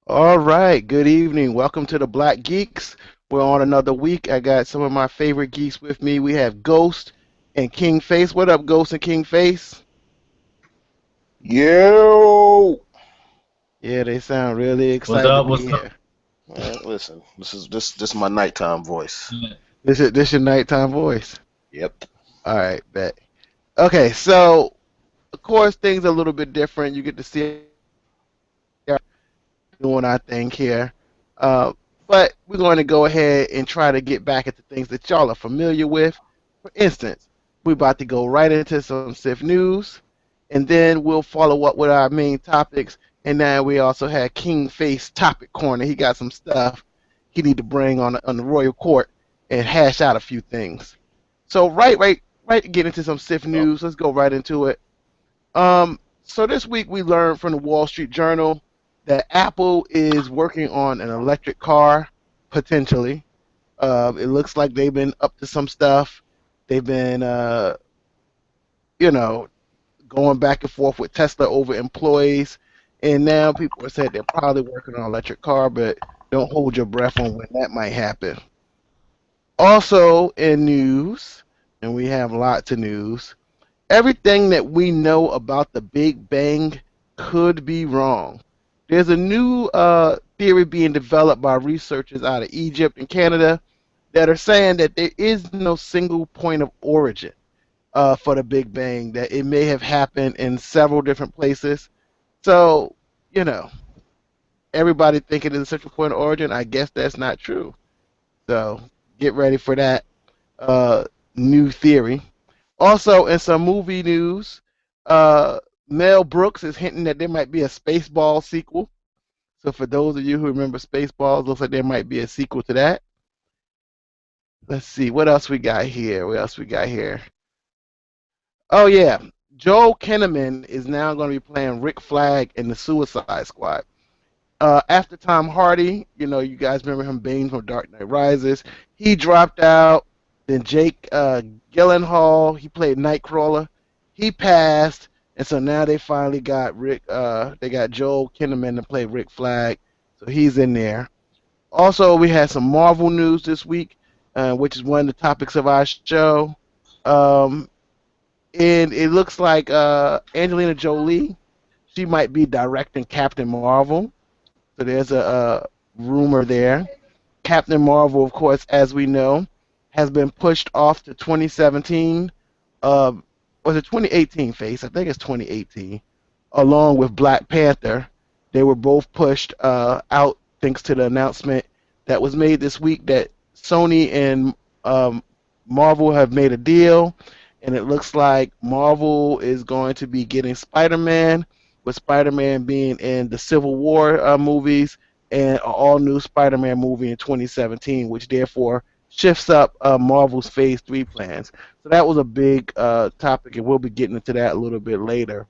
All right, good evening. Welcome to the Black Geeks. We're on another week. I got some of my favorite geeks with me. We have Ghost and King Face. What up, Ghost and King Face? Yo, Yeah, they sound really What's excited to up? be What's up? here. man, listen. This is my nighttime voice. This your nighttime voice. Yep. All right, bet. Okay, so of course things are a little bit different. You get to see us doing our thing here. Uh, but we're going to go ahead and try to get back at the things that y'all are familiar with. For instance, we're about to go right into some SIF news, and then we'll follow up with our main topics. And now we also have King Face Topic Corner. He got some stuff he need to bring on the royal court and hash out a few things. So right, to get into some SIF Oh, news. Let's go right into it. So this week we learned from the Wall Street Journal that Apple is working on an electric car potentially. It looks like they've been up to some stuff. They've been, you know, going back and forth with Tesla over employees, and now people are saying they're probably working on an electric car, but don't hold your breath on when that might happen. Also in news, and we have lots of news, everything that we know about the Big Bang could be wrong. There's a new theory being developed by researchers out of Egypt and Canada that are saying that there is no single point of origin for the Big Bang, that it may have happened in several different places. So, you know, everybody thinking it's a central point of origin. I guess that's not true. So get ready for that uh, new theory. Also, in some movie news, uh, Mel Brooks is hinting that there might be a Spaceball sequel. So for those of you who remember Spaceballs, looks like there might be a sequel to that. Let's see what else we got here. What else we got here? Oh yeah, Joel Kinnaman is now going to be playing Rick Flag in the Suicide Squad. After Tom Hardy, you guys remember him, Bane from Dark Knight Rises. He dropped out. Then Jake Gyllenhaal, he played Nightcrawler. He passed, and so now they finally got Rick. They got Joel Kinnaman to play Rick Flag, so he's in there. Also, we had some Marvel news this week, which is one of the topics of our show. Um, and it looks like Angelina Jolie, she might be directing Captain Marvel. So there's a rumor there. Captain Marvel, of course, as we know, has been pushed off to 2017. Uh, was it 2018 face? I think it's 2018. Along with Black Panther, they were both pushed out thanks to the announcement that was made this week that Sony and Marvel have made a deal, and it looks like Marvel is going to be getting Spider-Man, with Spider-Man being in the Civil War movies and an all-new Spider-Man movie in 2017, which therefore shifts up Marvel's Phase 3 plans. So that was a big topic, and we'll be getting into that a little bit later.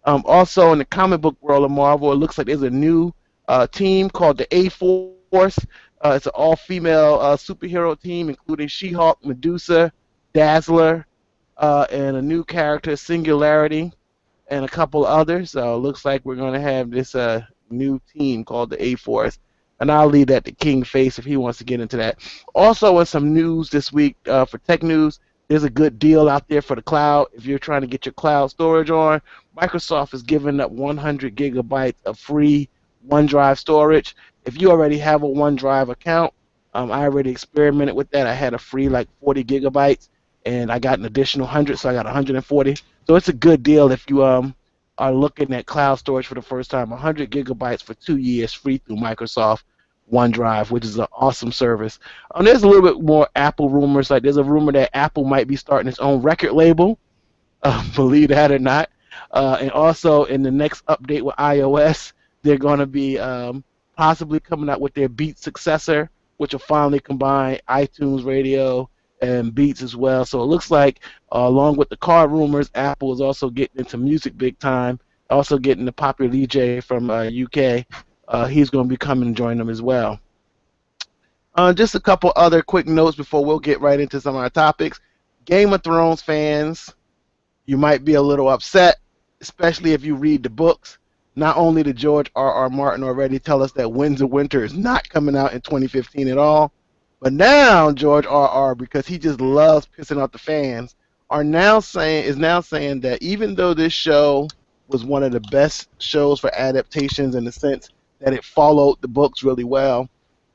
Also, in the comic book world of Marvel, it looks like there's a new team called the A-Force. It's an all-female superhero team, including She-Hulk, Medusa, Dazzler, and a new character, Singularity, and a couple others. So it looks like we're going to have this new team called the A-Force. And I'll leave that to King Face if he wants to get into that. Also, in some news this week for tech news, there's a good deal out there for the cloud. If you're trying to get your cloud storage on, Microsoft is giving up 100 gigabytes of free OneDrive storage. If you already have a OneDrive account, I already experimented with that. I had a free like 40 gigabytes, and I got an additional 100, so I got 140. So it's a good deal if you are looking at cloud storage for the first time. 100 gigabytes for 2 years free through Microsoft OneDrive, which is an awesome service. There's a little bit more Apple rumors. Like there's a rumor that Apple might be starting its own record label. Believe that or not. And also in the next update with iOS, they're going to be possibly coming out with their Beats successor, which will finally combine iTunes Radio and Beats as well. So it looks like, along with the car rumors, Apple is also getting into music big time. Also getting the popular DJ from UK. He's going to be coming and join them as well. Just a couple other quick notes before we'll get right into some of our topics. Game of Thrones fans, you might be a little upset, especially if you read the books. Not only did George R. R. Martin already tell us that Winds of Winter is not coming out in 2015 at all, but now George R. R., because he just loves pissing off the fans, is now saying that even though this show was one of the best shows for adaptations in the sense that it followed the books really well,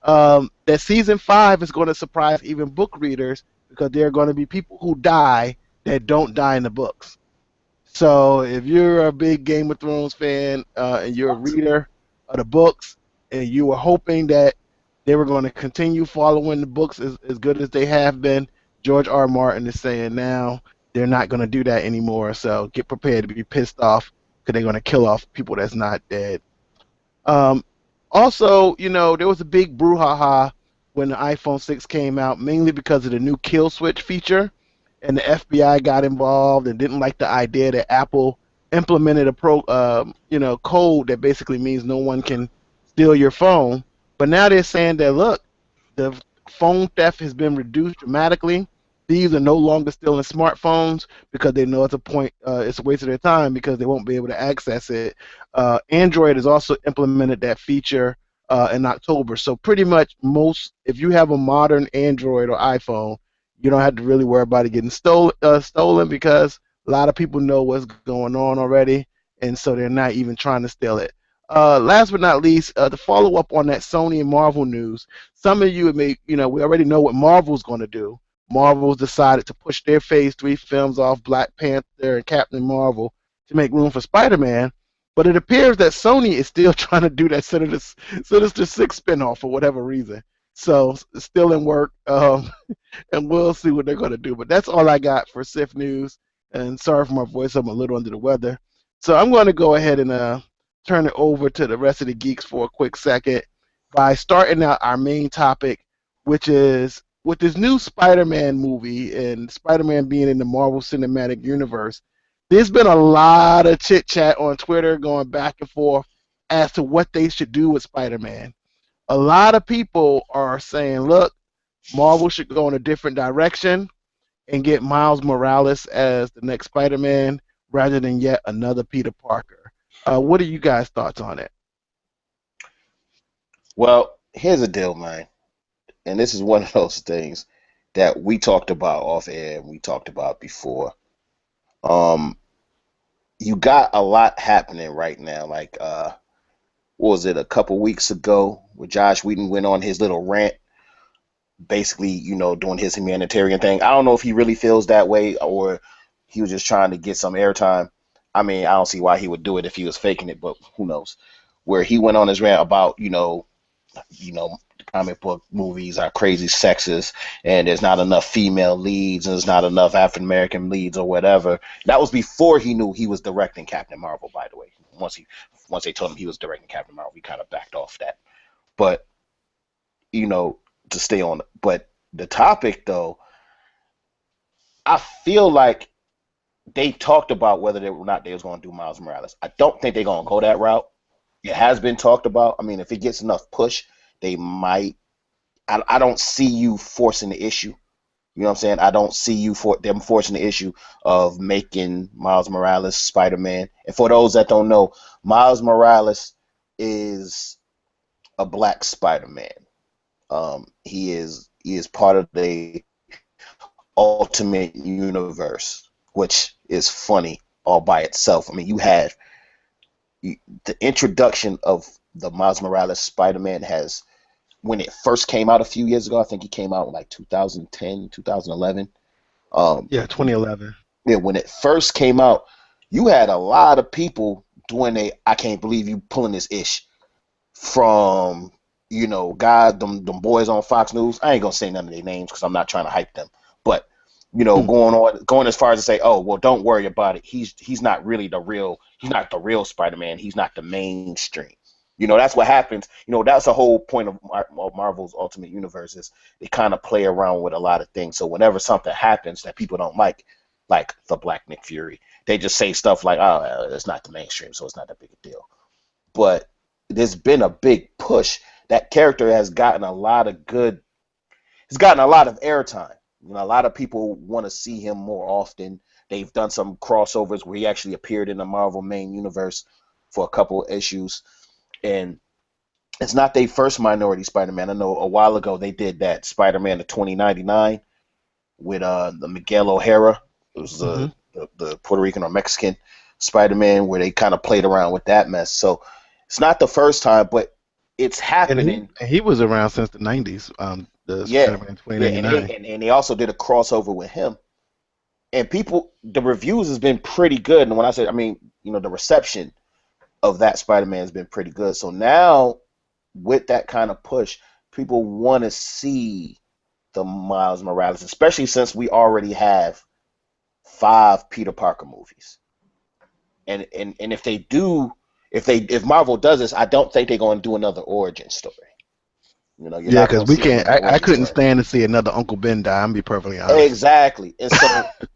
that season 5 is going to surprise even book readers because there are going to be people who die that don't die in the books. So if you're a big Game of Thrones fan and you're a reader of the books and you were hoping that they were going to continue following the books as good as they have been, George R. R. Martin is saying now they're not going to do that anymore. So get prepared to be pissed off because they're going to kill off people that's not dead. Um, Also, there was a big brouhaha when the iPhone 6 came out, mainly because of the new kill switch feature, and the FBI got involved and didn't like the idea that Apple implemented a code that basically means no one can steal your phone. But now they're saying that look, the phone theft has been reduced dramatically. Thieves are no longer stealing smartphones because they know it's a waste of their time because they won't be able to access it. Android has also implemented that feature in October. So pretty much if you have a modern Android or iPhone, you don't have to really worry about it getting stolen because a lot of people know what's going on already, and so they're not even trying to steal it. Last but not least, the follow up on that Sony and Marvel news. Some of you we already know what Marvel's going to do. Marvel's decided to push their Phase 3 films off Black Panther and Captain Marvel to make room for Spider-Man. But it appears that Sony is still trying to do that Sinister Six spinoff for whatever reason. So it's still in work, and we'll see what they're going to do. But that's all I got for SIF News. And sorry for my voice, I'm a little under the weather. So I'm going to go ahead and turn it over to the rest of the geeks for a quick second by starting out our main topic, which is with this new Spider-Man movie and Spider-Man being in the Marvel Cinematic Universe, there's been a lot of chit chat on Twitter going back and forth as to what they should do with Spider-Man. A lot of people are saying, look, Marvel should go in a different direction and get Miles Morales as the next Spider-Man rather than yet another Peter Parker. What are you guys' thoughts on it? Well, here's the deal, man. And this is one of those things that we talked about off air and we talked about before. Um, you got a lot happening right now. Like, what was it, a couple weeks ago where Josh Whedon went on his little rant, basically, doing his humanitarian thing. I don't know if he really feels that way or he was just trying to get some airtime. I mean, I don't see why he would do it if he was faking it, but who knows? Where he went on his rant about, comic book movies are crazy sexist and there's not enough female leads and there's not enough African American leads or whatever. That was before he knew he was directing Captain Marvel, by the way. Once they told him he was directing Captain Marvel, he kind of backed off that. But to stay on. But the topic though, I feel like they talked about whether they was going to do Miles Morales. I don't think they're going to go that route. It has been talked about. I mean, if it gets enough push, they might. I don't see you forcing the issue. You know what I'm saying? I don't see them forcing the issue of making Miles Morales Spider-Man. And for those that don't know, Miles Morales is a black Spider-Man. He is part of the Ultimate Universe, which is funny all by itself. I mean, you had the introduction of the Miles Morales Spider-Man when it first came out a few years ago, I think he came out in like 2010, 2011. Yeah, 2011. Yeah, when it first came out, you had a lot of people doing I can't believe you pulling this ish from, God, them boys on Fox News. I ain't gonna say none of their names because I'm not trying to hype them. But, going as far as to say, oh, well, don't worry about it. He's not really he's not the real Spider-Man. He's not the mainstream. That's what happens. That's the whole point of Marvel's Ultimate Universe is they kind of play around with a lot of things. So whenever something happens that people don't like the Black Nick Fury, they just say stuff like, oh, it's not the mainstream, so it's not that big a deal. But there's been a big push. That character has gotten a lot of airtime. A lot of people want to see him more often. They've done some crossovers where he actually appeared in the Marvel main universe. for a couple of issues, and it's not their first minority Spider-Man. I know a while ago they did that Spider-Man of 2099 with the Miguel O'Hara. It was the Puerto Rican or Mexican Spider-Man where they kind of played around with that mess. So it's not the first time, but it's happening. And he was around since the 90s, the Yeah, Spider-Man yeah, and 2099. they also did a crossover with him. And people, the reviews has been pretty good. And when I say, I mean, the reception of that Spider-Man has been pretty good. So now, with that kind of push, people want to see the Miles Morales, especially since we already have 5 Peter Parker movies. And if they do, if Marvel does this, I don't think they're going to do another origin story. You're Yeah, not because going to we see can't. another I origin couldn't story. stand to see another Uncle Ben die. I'm be perfectly honest. Exactly. And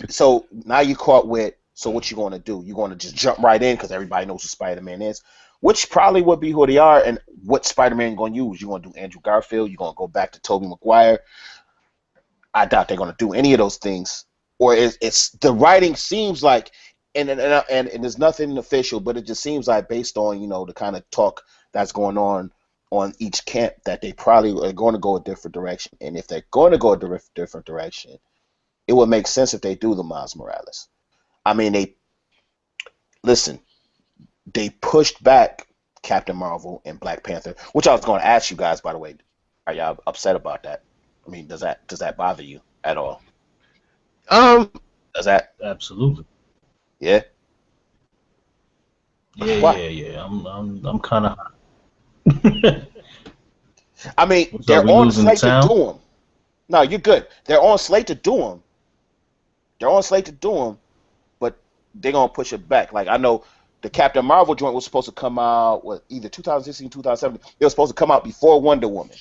so now you caught with, so what you going to do? You're going to just jump right in because everybody knows who Spider-Man is, which probably would be who they are. And what Spider-Man going to use? You're going to do Andrew Garfield? You're going to go back to Tobey Maguire? I doubt they're going to do any of those things. Or it's the writing seems like, and there's nothing official, but it just seems like based on the kind of talk that's going on each camp that they probably are going to go a different direction. And if they're going to go a different direction, it would make sense if they do the Miles Morales. I mean, they pushed back Captain Marvel and Black Panther, which I was going to ask you guys, by the way. Are y'all upset about that? I mean, does that bother you at all? Um, Does that? Absolutely. Yeah. Yeah, Why? yeah. I'm kind of. I mean, What's they're up? We on losing the slate to town? do them. No, you're good. They're on slate to do them. They're on slate to do them, but they're gonna push it back. Like I know the Captain Marvel joint was supposed to come out either 2016, 2017. It was supposed to come out before Wonder Woman,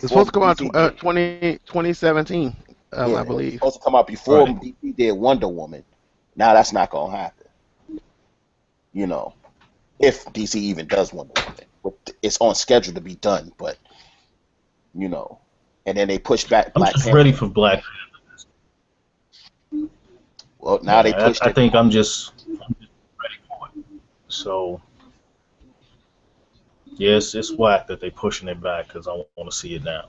it's before supposed to come out DC did. 2017, Yeah, I it was believe. supposed to come out before Right. DC did Wonder Woman. Now that's not gonna happen. You know, if DC even does Wonder Woman, it's on schedule to be done, but and then they push back I'm Black just ready Panther. for Black. Well, now they Yeah, pushed I it think I'm just ready for it. So yes, it's whack that they pushing it back because I want to see it now.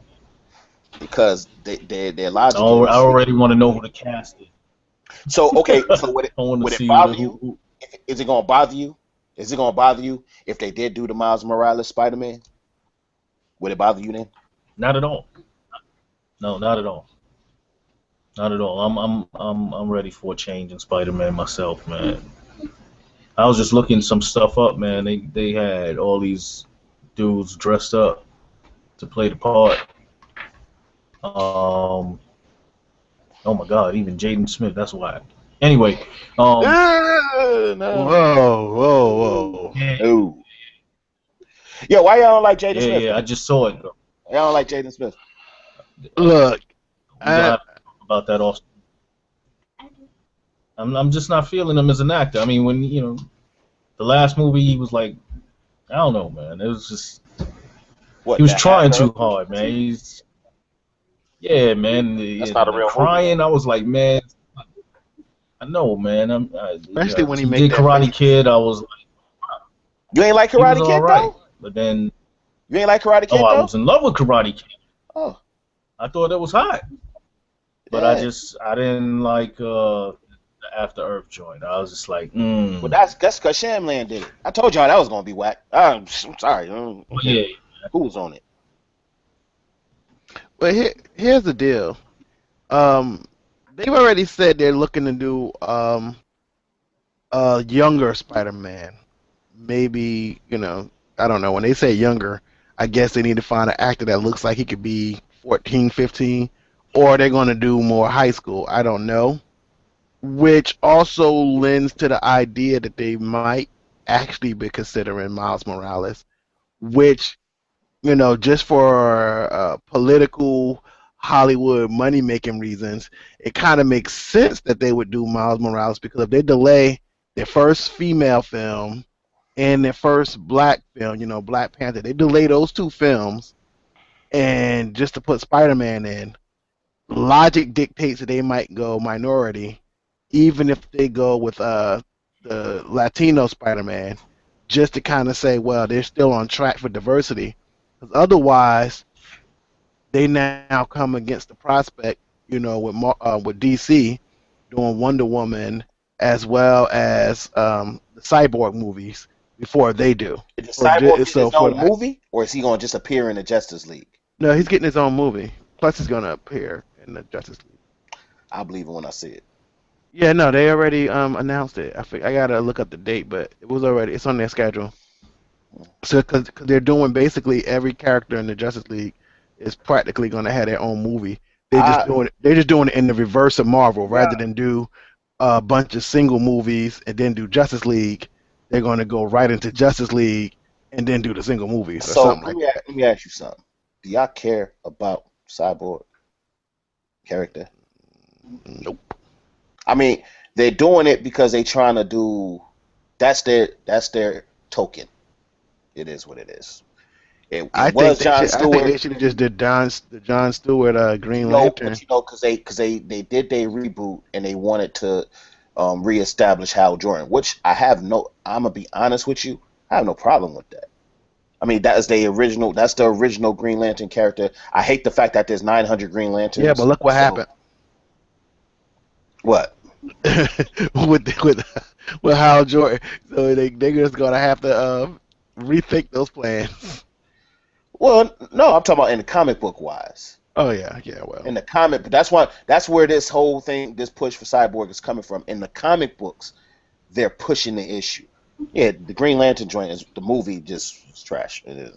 because their logic is I already want to know who the cast is. so okay. So I want to would it see bother who, you? who. Is it gonna bother you? Is it gonna bother you if they did do the Miles Morales Spider-Man? Would it bother you then? Not at all. No, not at all. Not at all. I'm ready for a change in Spider-Man myself, man. I was just looking some stuff up, man. They had all these dudes dressed up to play the part. Oh my God, even Jaden Smith. That's why. Anyway, No. Whoa, whoa, whoa. yeah, No. Yeah, why y'all don't like Jaden yeah, Smith yeah. I then? just saw it. Though. Y'all don't like Jaden Smith. Look, We gonna I have to talk about that also. I'm just not feeling him as an actor. I mean, when the last movie, he was like, I don't know, man. It was just he What, was that trying After too Earth movie? hard, man. Yeah, man. That's not a The real movie, crying, though. I was like, man, I know, man. especially when he He make did that Karate face. Kid. I was like, You ain't like he was Karate all Kid, right, though? but then You ain't like Karate Kid, I though? was in love with Karate Kid. Oh, I thought it was hot, but yeah. I didn't like the After Earth joint. I was just like, Well, that's because Shyamalan did it. I told y'all that was gonna be whack. I'm sorry. Yeah, Who was on it? But here's the deal. Um, they've already said they're looking to do a younger Spider-Man. Maybe I don't know. When they say younger, I guess they need to find an actor that looks like he could be 14, 15, or they're going to do more high school. I don't know. Which also lends to the idea that they might actually be considering Miles Morales, which just for political Hollywood money making reasons, it kind of makes sense that they would do Miles Morales because if they delay their first female film and their first black film, Black Panther, they delay those two films and just to put Spider-Man in, logic dictates that they might go minority, even if they go with the Latino Spider-Man. just to kind of say, well, they're still on track for diversity. Because otherwise, they now come against the prospect, with DC doing Wonder Woman as well as the Cyborg movies before they do. Is the Cyborg getting So his own movie, or is he going to just appear in the Justice League? No, he's getting his own movie. Plus, he's going to appear in the Justice League. I'll believe it when I see it. Yeah, no, they already announced it. I gotta look up the date, but it's on their schedule. So, because they're doing basically every character in the Justice League is practically going to have their own movie. They're just doing it in the reverse of Marvel, rather than do a bunch of single movies and then do Justice League. They're going to go right into Justice League and then do the single movies or something like that. Let me ask you something. Do y'all care about Cyborg character? Nope. I mean, they're doing it because they're trying to do. That's their token. It is what it is. I think they should have just did the John Stewart Green Lantern. But because they did their reboot and they wanted to reestablish Hal Jordan, which I'm gonna be honest with you, I have no problem with that. I mean, that's the original Green Lantern character. I hate the fact that there's 900 Green Lanterns. Yeah, but look what happened. What? with Hal Jordan. So they're just gonna have to rethink those plans. Well, no, I'm talking about in the comic book wise. Oh yeah, well. In the comic, but that's where this whole thing, this push for Cyborg is coming from. In the comic books, they're pushing the issue. Yeah, the Green Lantern joint the movie just is trash. It is.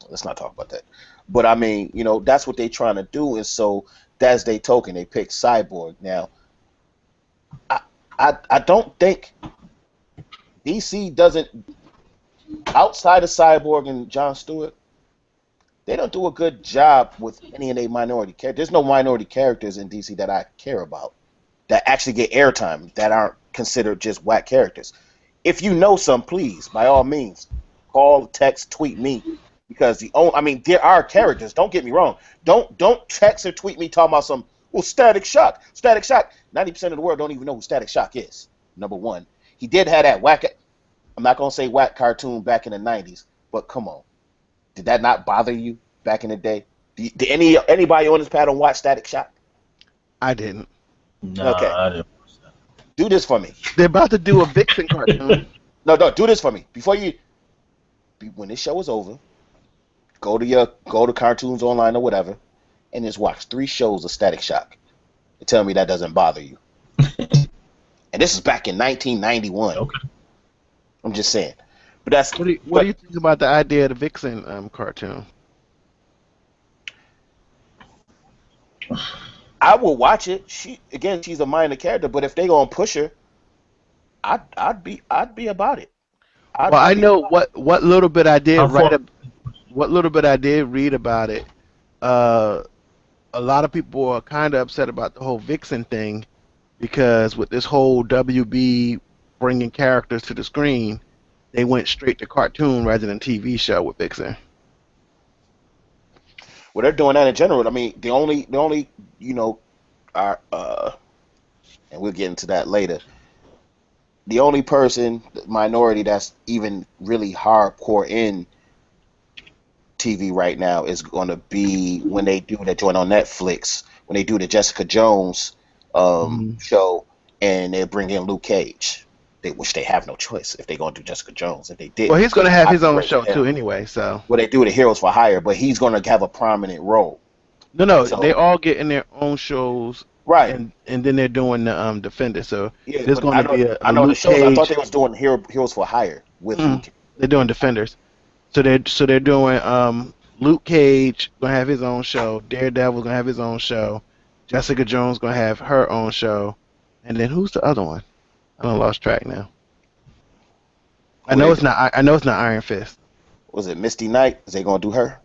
Let's not talk about that. But I mean, that's what they're trying to do, and so that's their token. They picked Cyborg. Now, I don't think DC doesn't, outside of Cyborg and John Stewart, they don't do a good job with any of their minority characters. There's no minority characters in DC that I care about that actually get airtime, that aren't considered just whack characters. If you know some, please, by all means, call, text, tweet me, because there are characters. Don't get me wrong. Don't text or tweet me talking about some Static Shock. 90% of the world don't even know who Static Shock is. Number one, he did have that whack. I'm not gonna say whack cartoon back in the 90s, but come on, did that not bother you back in the day? Did anybody on this panel watch Static Shock? I didn't. No, okay. I didn't. Do this for me. They're about to do a Vixen cartoon. No, do this for me. When this show is over, go to Cartoons Online or whatever, and just watch 3 shows of Static Shock. And tell me that doesn't bother you. And this is back in 1991. Okay. I'm just saying. But that's what do you think about the idea of the Vixen cartoon? I will watch it. She's a minor character, but if they gonna push her, I'd be about it. I know what little bit I did what little bit I did read about it. A lot of people are kind of upset about the whole Vixen thing because with this whole WB bringing characters to the screen, they went straight to cartoon rather than TV show with Vixen. Well, they're doing that in general. I mean, the only and we'll get into that later. The only minority that's even really hardcore in TV right now is going to be when they do that joint on Netflix, when they do the Jessica Jones show, and they bring in Luke Cage. Which they have no choice if they're going to do Jessica Jones. If they did, well, he's going to have his own show too, anyway. So, well, they do the Heroes for Hire, but he's going to have a prominent role. No, so, they all get in their own shows, right? And then they're doing the Defender. So yeah, there's going to be a I know Luke the shows. Cage. I thought they was doing Heroes for Hire with Luke Cage. They're doing Defenders. So they're doing Luke Cage going to have his own show. Daredevil's going to have his own show. Jessica Jones going to have her own show. And then who's the other one? I lost track now. I know it's not Iron Fist. Was it Misty Knight? Is they gonna do her?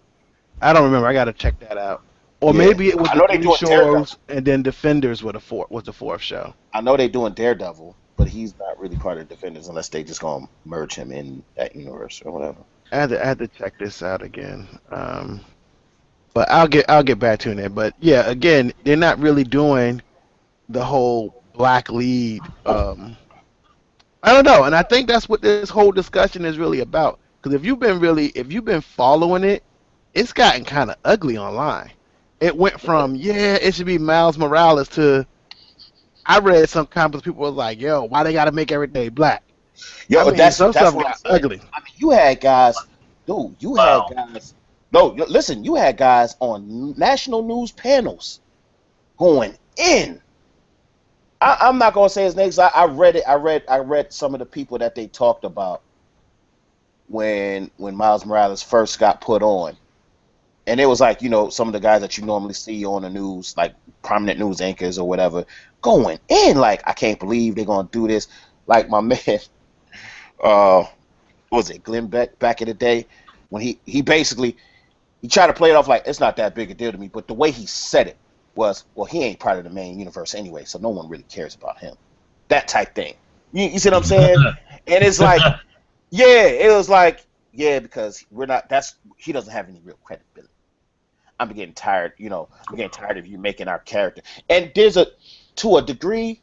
I don't remember. I gotta check that out. Or maybe it was the 3 shows and then Defenders was the 4th show. I know they're doing Daredevil, but he's not really part of Defenders unless they just gonna merge him in that universe or whatever. I had to check this out again. But I'll get back to it. But yeah, again, they're not really doing the whole black lead I don't know, and I think that's what this whole discussion is really about. Because if you've been following it, it's gotten kind of ugly online. It went from it should be Miles Morales to I read some comments people was like, yo, why they got to make everything black? I Yo, mean, some that's stuff what I'm got saying. ugly. I mean, you had guys, dude. You had Wow. guys. No, listen. You had guys on national news panels going in. I'm not gonna say his name. 'Cause I read it. I read some of the people that they talked about when Miles Morales first got put on, and it was like some of the guys that you normally see on the news, like prominent news anchors or whatever, going in like I can't believe they're gonna do this. Like my man, what was it Glenn Beck back in the day when he basically he tried to play it off like it's not that big a deal to me, but the way he said it was, well, he ain't part of the main universe anyway, so no one really cares about him. That type thing. You see what I'm saying? And it's like, yeah, it was like, yeah, because we're not. That's he doesn't have any real credibility. I'm getting tired. I'm getting tired of you making our character. And to a degree,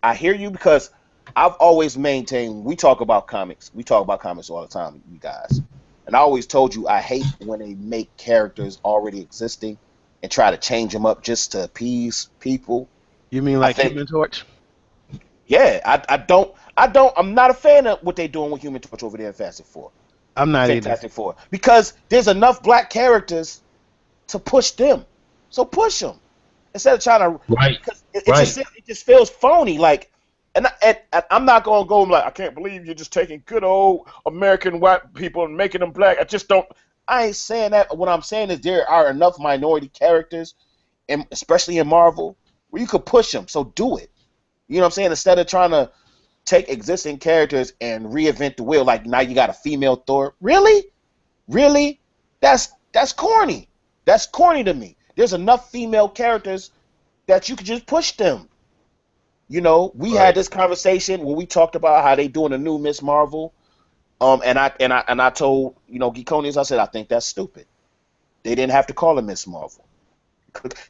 I hear you because I've always maintained we talk about comics. We talk about comics all the time, you guys. And I always told you I hate when they make characters already existing and try to change them up just to appease people. You mean I like think, Human Torch? yeah, I'm not a fan of what they're doing with Human Torch over there in I'm not either. Fantastic Four, because there's enough black characters to push them. So push them instead of trying to. Right. Because Right. it just feels phony. Like, and I'm not gonna go like I can't believe you're just taking good old American white people and making them black. I just don't. I ain't saying that. What I'm saying is there are enough minority characters, and especially in Marvel, where you could push them. So do it. You know what I'm saying? Instead of trying to take existing characters and reinvent the wheel, like now you got a female Thor. Really? Really? That's corny. That's corny to me. There's enough female characters that you could just push them. We had Right. this conversation when we talked about how they doing a new Miss Marvel. And I told Geekonians, I said I think that's stupid. They didn't have to call her Miss Marvel.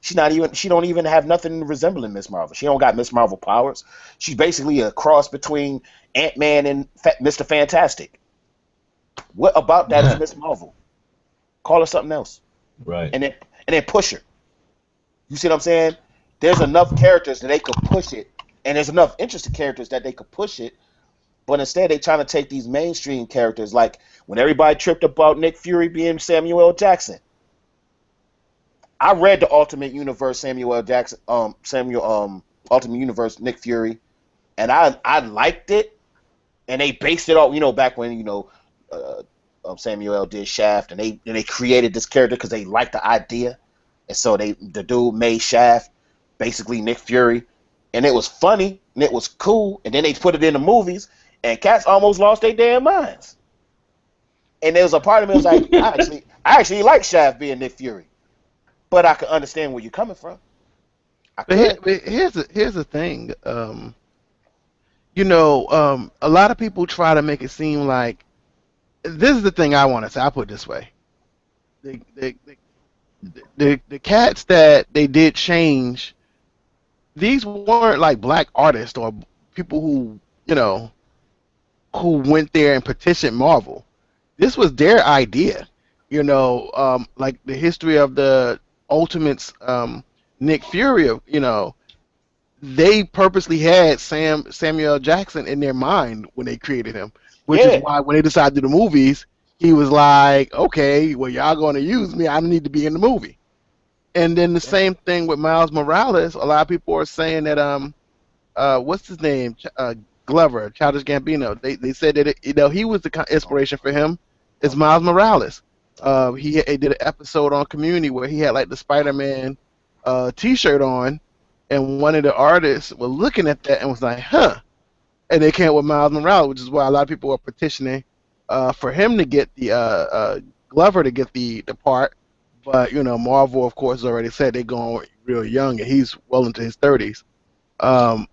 She don't even have nothing resembling Miss Marvel. She don't got Miss Marvel powers. She's basically a cross between Ant-Man and Mr. Fantastic. What about that is Miss Marvel? Call her something else, Right. and then push her. You see what I'm saying? There's enough characters that they could push it, and there's enough interesting characters that they could push it. But instead, they trying to take these mainstream characters, like when everybody tripped about Nick Fury being Samuel L. Jackson. I read the Ultimate Universe Samuel L. Jackson, Ultimate Universe Nick Fury, and I liked it. And they based it off, back when Samuel L. did Shaft, and they created this character because they liked the idea, and so the dude made Shaft basically Nick Fury, and it was funny and it was cool, and then they put it in the movies, and cats almost lost their damn minds. And there was a part of me that was like, I actually like Shaft being Nick Fury, but I could understand where you're coming from. I could. But here's the thing. A lot of people try to make it seem like this is the thing I want to say. I'll put it this way: the the, the cats that they did change, these weren't like black artists or people who went there and petitioned Marvel. This was their idea. Like the history of the Ultimates, Nick Fury. They purposely had Samuel Jackson in their mind when they created him, which is Yeah, why when they decided to do the movies, he was like, okay, well, y'all going to use me. I don't need to be in the movie. And then the same thing with Miles Morales. A lot of people are saying that what's his name, Glover, Childish Gambino. They said that he was the inspiration for him. Is Miles Morales. He did an episode on Community where he had like the Spider-Man T-shirt on, and one of the artists was looking at that and was like, huh. And they came up with Miles Morales, which is why a lot of people are petitioning for him to get the Glover to get the part. But Marvel, of course, has already said they're going real young, and he's well into his 30s. Um,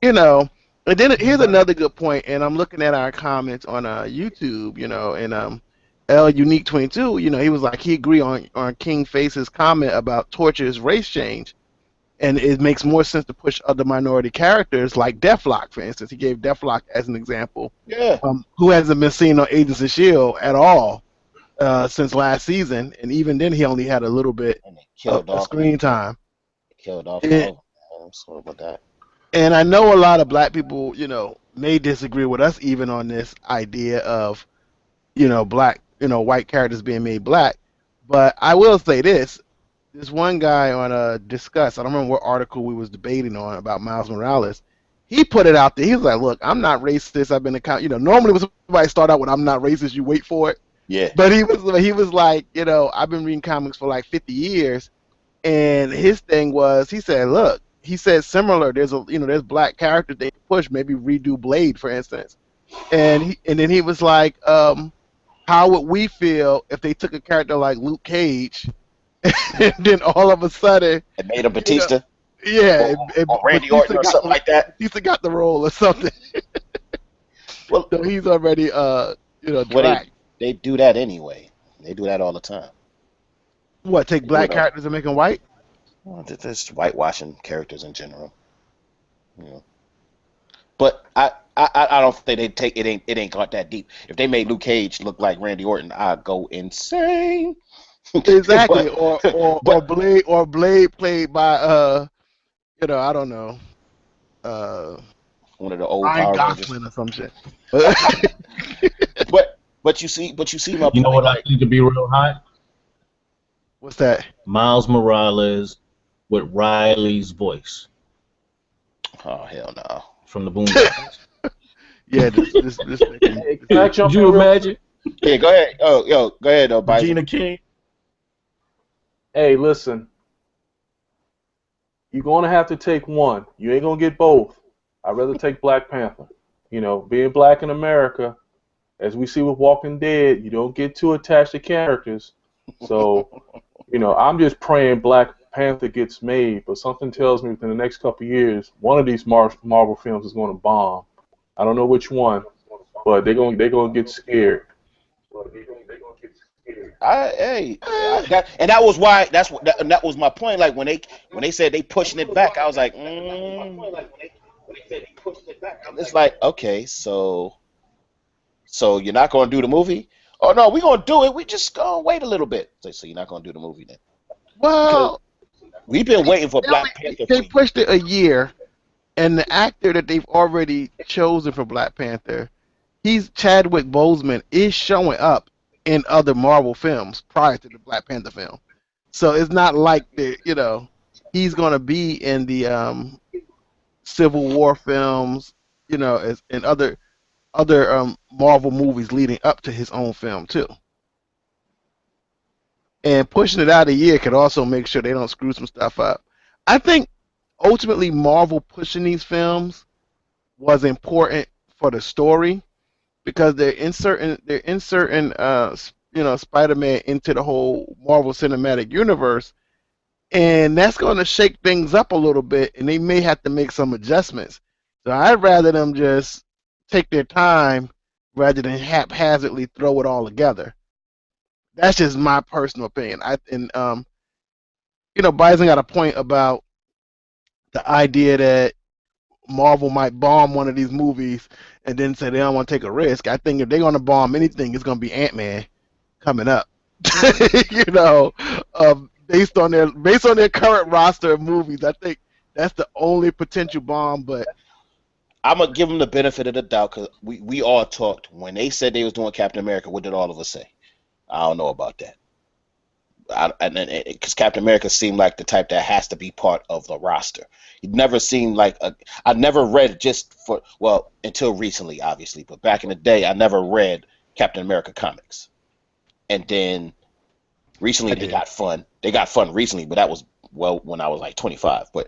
and then here's another good point, and I'm looking at our comments on YouTube, and L Unique 22, he was like he agreed on King Face's comment about Torch's race change. And it makes more sense to push other minority characters like Deathlock, for instance. He gave Deathlock as an example, Yeah. who hasn't been seen on Agents of S.H.I.E.L.D. at all since last season, and even then he only had a little bit And they of killed off. screen time. Killed off. And, I'm sorry about that. and I know a lot of black people, may disagree with us even on this idea of, black, white characters being made black. But I will say this one guy on Discuss, I don't remember what article we was debating on about Miles Morales. He put it out there. He was like, "Look, I'm not racist. I've been normally when somebody start out with I'm not racist, you wait for it." Yeah. But he was like, I've been reading comics for like 50 years, and his thing was, he said, "Look," he said, similar. There's black characters they push. Maybe redo Blade, for instance. And then he was like, how would we feel if they took a character like Luke Cage, and then all of a sudden, It made him Batista. yeah, Or Randy Orton or something like that. Batista got the role or something. Well, So he's already, tracked. they do that anyway. They do that all the time. What, take black characters and make them white? Well, just whitewashing characters in general. But I don't think they take it. Ain't got that deep. If they made Luke Cage look like Randy Orton, I'd go insane. Exactly. But or Blade played by I don't know, one of the old Ryan Power Rangers. Gosling or some shit. But you see my You know point. what I think would be real hot? What's that? Miles Morales with Riley's voice Oh hell no. from the Boondocks. Yeah, this thing. Hey, can I jump Could you in real- imagine? Yeah, go ahead. Oh, yo, go ahead, though, Bison. Regina King. Hey, listen. You're gonna have to take one. You ain't gonna get both. I'd rather take Black Panther. Being black in America, as we see with Walking Dead, you don't get too attached to characters. So, I'm just praying Black Panther gets made, but something tells me within the next couple of years, one of these Marvel films is going to bomb. I don't know which one, but they're gonna get scared. And that was why. That was my point. Like when they said they pushing it back, I was like, It's like, okay, so you're not gonna do the movie? Oh no, we're gonna do it. We just gonna wait a little bit. So you're not gonna do the movie then? Well, We've been waiting for Black Panther. they pushed it a year, and the actor that they've already chosen for Black Panther, Chadwick Boseman, is showing up in other Marvel films prior to the Black Panther film. So it's not like he's gonna be in the Civil War films, as in other Marvel movies leading up to his own film too. And pushing it out a year could also make sure they don't screw some stuff up. I think ultimately Marvel pushing these films was important for the story because they're inserting Spider-Man into the whole Marvel Cinematic Universe, and that's going to shake things up a little bit, and they may have to make some adjustments. So I'd rather them just take their time rather than haphazardly throw it all together. That's just my personal opinion. Bison got a point about the idea that Marvel might bomb one of these movies and then say they don't want to take a risk. I think if they're going to bomb anything, it's going to be Ant-Man coming up. Based on their current roster of movies, I think that's the only potential bomb. But I'm gonna give them the benefit of the doubt because we all talked when they said they was doing Captain America. What did all of us say? I don't know about that. Because Captain America seemed like the type that has to be part of the roster. He never seemed like I never read until recently, obviously, but back in the day, I never read Captain America comics. And then recently they got fun. They got fun recently, but that was when I was like 25. But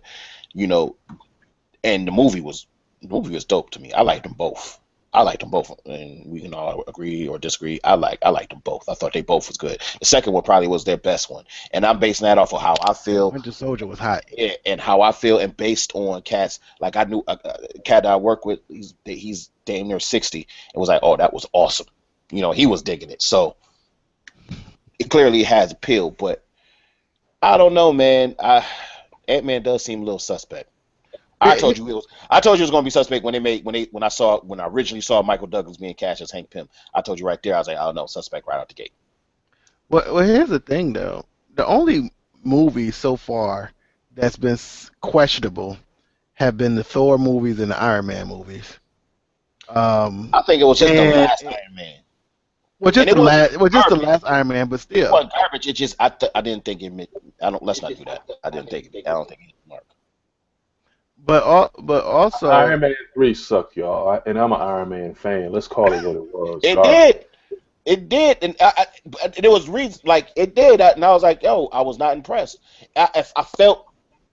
and the movie was dope to me. I liked them both. And we can all agree or disagree. I liked them both. I thought they both was good. The second one probably was their best one, and I'm basing that off of how I feel. Winter Soldier was hot. Yeah, and how I feel, and based on cats like I knew a cat that I work with. He's damn near 60, and was like, "Oh, that was awesome." He was digging it. So it clearly has appeal, but I don't know, man. Ant-Man does seem a little suspect. I told you it was gonna be suspect when I originally saw Michael Douglas being cast as Hank Pym. I told you right there. I was like, oh no, suspect right out the gate. Well, here's the thing though. The only movie so far that's been questionable have been the Thor movies and the Iron Man movies. I think it was just the last Iron Man. Well, just the last Iron Man, but still. It wasn't garbage. It just I didn't think it meant. Let's not do that. I don't think it mark. But also, Iron Man 3 sucked, y'all. And I'm an Iron Man fan. Let's call it what it was. It did, and there was reasons like it did, and I was like, yo, I was not impressed. I felt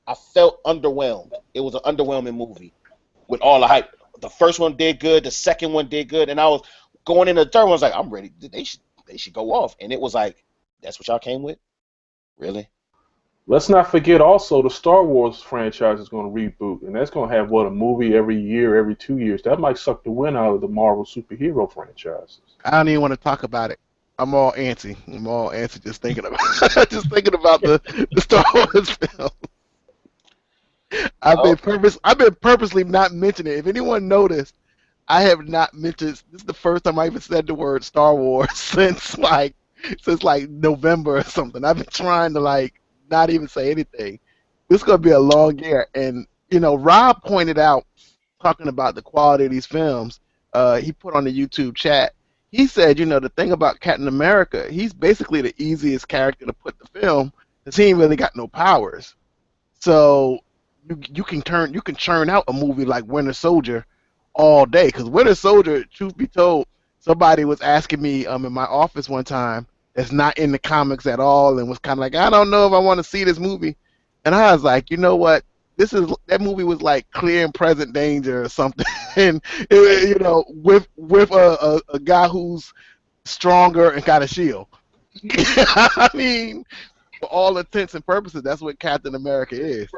underwhelmed. It was an underwhelming movie with all the hype. The first one did good, the second one did good, and I was going into the third one. I was like, I'm ready. They should go off, and it was like, that's what y'all came with, really? Let's not forget also the Star Wars franchise is going to reboot, and that's going to have, a movie every year, every 2 years. That might suck the wind out of the Marvel superhero franchises. I don't even want to talk about it. I'm all antsy. Just thinking about the Star Wars film. I've been purposely not mentioning it. If anyone noticed, I have not mentioned. This is the first time I even said the word Star Wars since November or something. I've been trying to not even say anything. This is gonna be a long year, and Rob pointed out, talking about the quality of these films. He put on the YouTube chat. He said, the thing about Captain America, he's basically the easiest character to put in the film because he ain't really got no powers. So you can churn out a movie like Winter Soldier all day. Because Winter Soldier, truth be told, somebody was asking me in my office one time that's not in the comics at all and was kind of like, I don't know if I want to see this movie. And I was like, you know what? That movie was like Clear and Present Danger or something, and with a guy who's stronger and got a shield. I mean, for all intents and purposes, that's what Captain America is.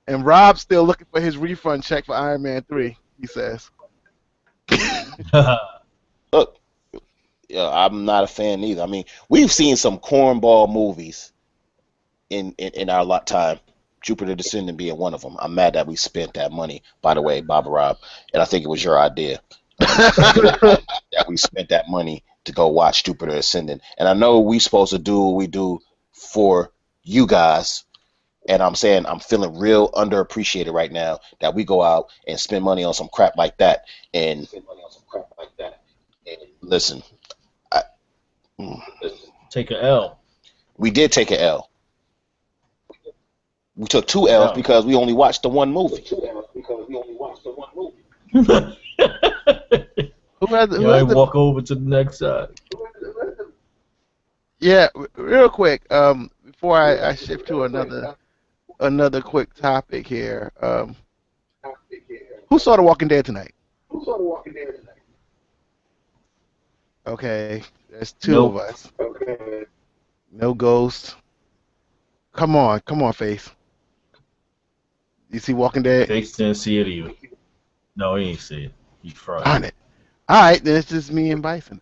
And Rob's still looking for his refund check for Iron Man 3. He says. Look, I'm not a fan either. I mean, we've seen some cornball movies in our time. Jupiter Descending being one of them. I'm mad that we spent that money, by the way, Bob Rob, and I think it was your idea that we spent that money to go watch Jupiter Ascending. And I know we supposed to do what we do for you guys, and I'm saying I'm feeling real underappreciated right now that we go out and spend money on some crap like that. And listen, take an L. We did take an L. We took 2 L's because we only watched the one movie. I walk over to the next side. Yeah, real quick. Before I shift to another quick topic here. Who saw The Walking Dead tonight? Okay, there's 2 of us. Okay. No Ghost. Come on, Face. You see Walking Dead? Face didn't see it either. No, he ain't see it. He fried. Darn it. All right, then it's just me and Bison.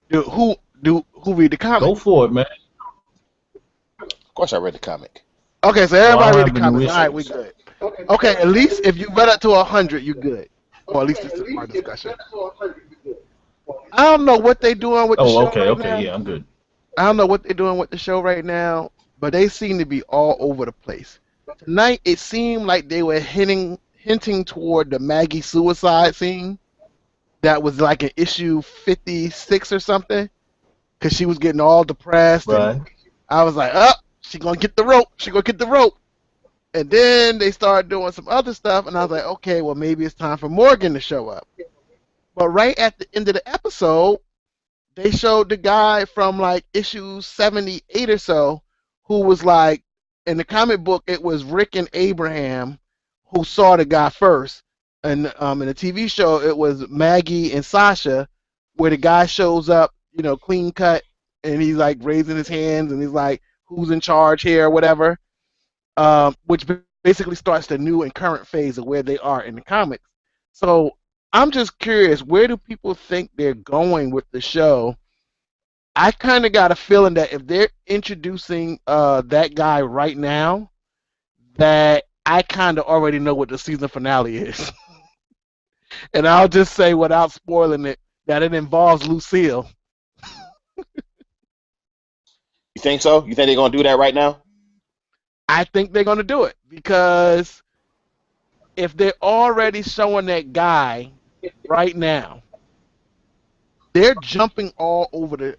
Who read the comic? Go for it, man. Of course, I read the comic. Okay, so everybody read the comic. All right, we good. Okay, at least if you read up to 100, you good. Or at least this is our discussion. I don't know what they doing with the show right now. Yeah, I'm good. I don't know what they're doing with the show right now, but they seem to be all over the place. Tonight, it seemed like they were hinting toward the Maggie suicide scene. That was like an issue 56 or something, because she was getting all depressed. Right. And I was like, she gonna get the rope. And then they started doing some other stuff, and I was like, okay, well, maybe it's time for Morgan to show up. But right at the end of the episode, they showed the guy from like issue 78 or so, who was like, in the comic book, it was Rick and Abraham who saw the guy first. And in the TV show, it was Maggie and Sasha, where the guy shows up, clean cut, and he's like raising his hands, and he's like, who's in charge here, or whatever, which basically starts the new and current phase of where they are in the comics. So I'm just curious, where do people think they're going with the show? I kind of got a feeling that if they're introducing that guy right now, that I kind of already know what the season finale is. And I'll just say without spoiling it that it involves Lucille. You think so? You think they're gonna do that right now? I think they're going to do it because if they're already showing that guy right now, they're jumping all over the.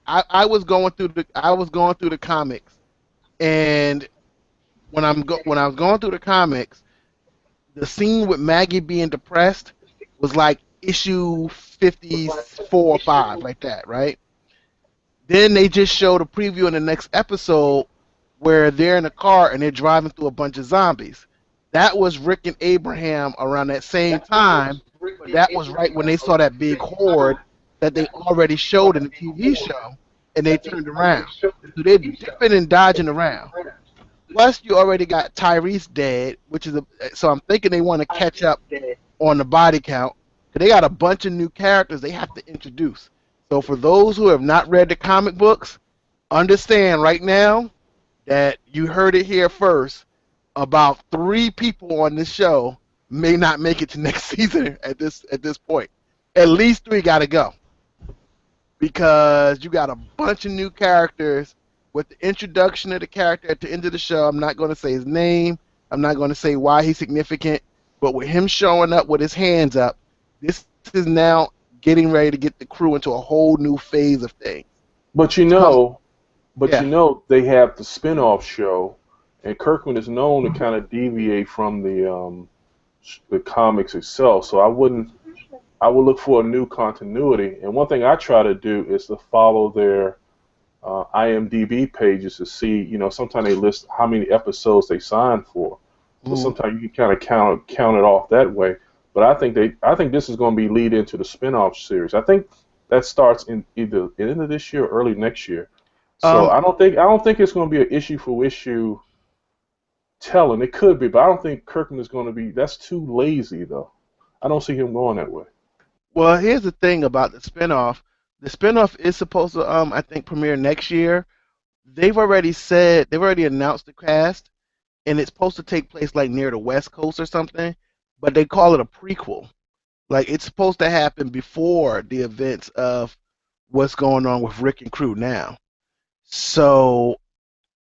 I was going through the comics, and when I was going through the comics, the scene with Maggie being depressed was like issue 54 or 5, like that, right? Then they just showed a preview in the next episode where they're in a car and they're driving through a bunch of zombies. That was Rick and Abraham around that same time, but that was right when they saw that big horde that they already showed in the TV show, and they turned around. So they're dipping and dodging around. Plus, you already got Tyrese dead, so I'm thinking they want to catch up on the body count. Because they got a bunch of new characters they have to introduce. So for those who have not read the comic books, understand right now that you heard it here first. About 3 people on this show may not make it to next season at this point. At least 3 got to go. Because you got a bunch of new characters with the introduction of the character at the end of the show. I'm not going to say his name. I'm not going to say why he's significant. But with him showing up with his hands up, this is now getting ready to get the crew into a whole new phase of things. But you know, they have the spin-off show, and Kirkman is known to kind of deviate from the comics itself. So I would look for a new continuity. And one thing I try to do is to follow their IMDb pages to see, sometimes they list how many episodes they signed for. So sometimes you can kind of count it off that way. But I think this is going to be lead into the spin-off series. I think that starts in either the end of this year or early next year. So I don't think it's going to be an issue for issue telling. It could be, but I don't think Kirkman is going to be. That's too lazy, though. I don't see him going that way. Well, here's the thing about the spinoff. The spinoff is supposed to, I think, premiere next year. They've already announced the cast, and it's supposed to take place like near the West Coast or something. But they call it a prequel. Like it's supposed to happen before the events of what's going on with Rick and crew now. So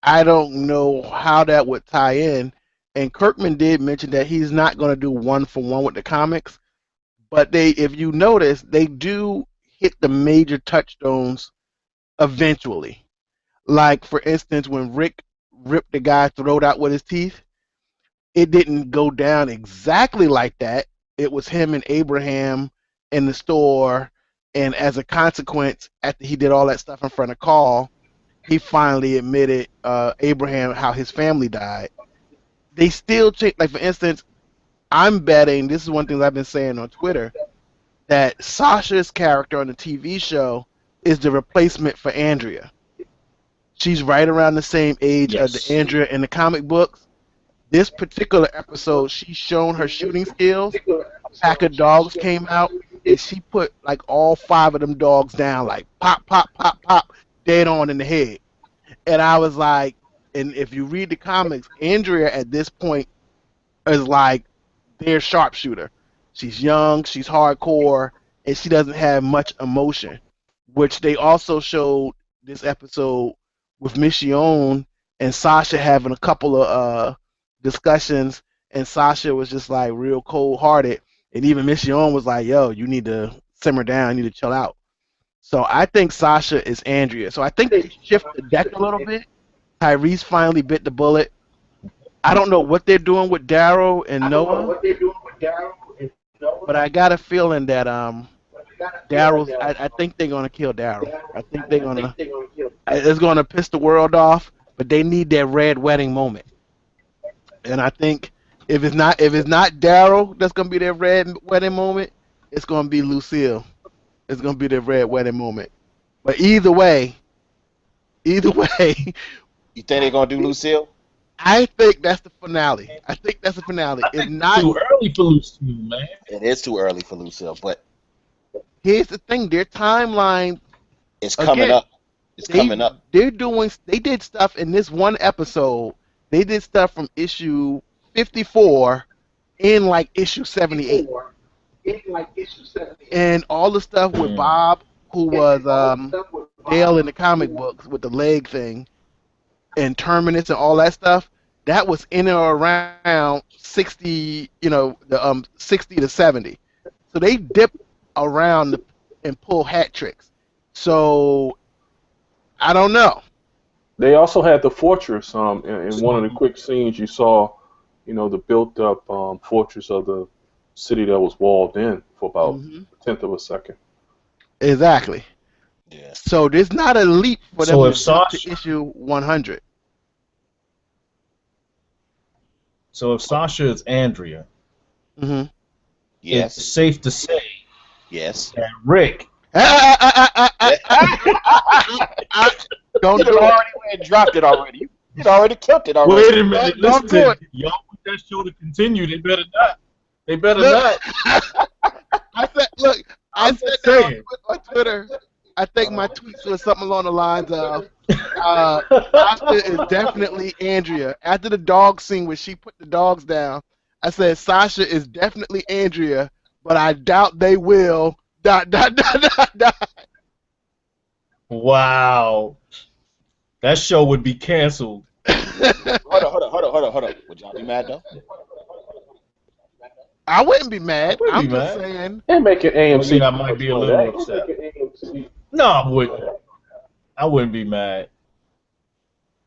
I don't know how that would tie in. And Kirkman did mention that he's not going to do 1-for-1 with the comics. But if you notice, they do hit the major touchstones eventually. Like, for instance, when Rick ripped the guy's throat out with his teeth, it didn't go down exactly like that. It was him and Abraham in the store, and as a consequence, after he did all that stuff in front of Carl, he finally admitted Abraham how his family died. They still change. Like, for instance, I'm betting, this is one thing I've been saying on Twitter, that Sasha's character on the TV show is the replacement for Andrea. She's right around the same age as the Andrea in the comic books. This particular episode, she's shown her shooting skills. A pack of dogs came out, and she put like all 5 of them dogs down, like pop, pop, pop, pop, dead on in the head. And I was like, and if you read the comics, Andrea at this point is like their sharpshooter. She's young, she's hardcore, and she doesn't have much emotion, which they also showed this episode with Michonne and Sasha having a couple of discussions, and Sasha was just like real cold-hearted, and even Michonne was like, yo, you need to simmer down, you need to chill out. So I think Sasha is Andrea. So I think they shift the deck a little bit. Tyrese finally bit the bullet. I don't know what they're doing with Daryl and Noah, but I got a feeling that Daryl, I think they're going to kill Daryl. I think they're going to, it's going to piss the world off, but they need their red wedding moment. And I think if it's not Daryl that's gonna be their red wedding moment, it's gonna be Lucille. It's gonna be their red wedding moment. But either way, you think they're gonna do Lucille? I think that's the finale. It's not too early for Lucille, man. It is too early for Lucille, but here's the thing: their timeline It's coming Again, up. It's coming up. They did stuff in this one episode. They did stuff from issue 54 in like issue 78. And all the stuff with Bob, who was Dale in the comic books with the leg thing, and Terminus and all that stuff, that was in or around 60, the 60 to 70. So they dip around and pull hat tricks. So I don't know. They also had the fortress. In one of the quick scenes, you saw, the built-up fortress of the city that was walled in for about a tenth of a second. Exactly. Yeah. So there's not a leap for them to issue 100. So if Sasha is Andrea, Yes. it's safe to say that Rick. Don't do it. Already dropped it already. You already killed it already. Wait a minute. Listen, y'all want that show to continue. They better not. They better not. I said on Twitter. I think my tweets was something along the lines of Sasha is definitely Andrea. After the dog scene where she put the dogs down, I said Sasha is definitely Andrea, but I doubt they will. ... Wow. That show would be canceled. Hold on. Would y'all be mad though? I wouldn't be mad. I'm just saying. They're making AMC. I might be a little upset. No, I wouldn't. I wouldn't be mad.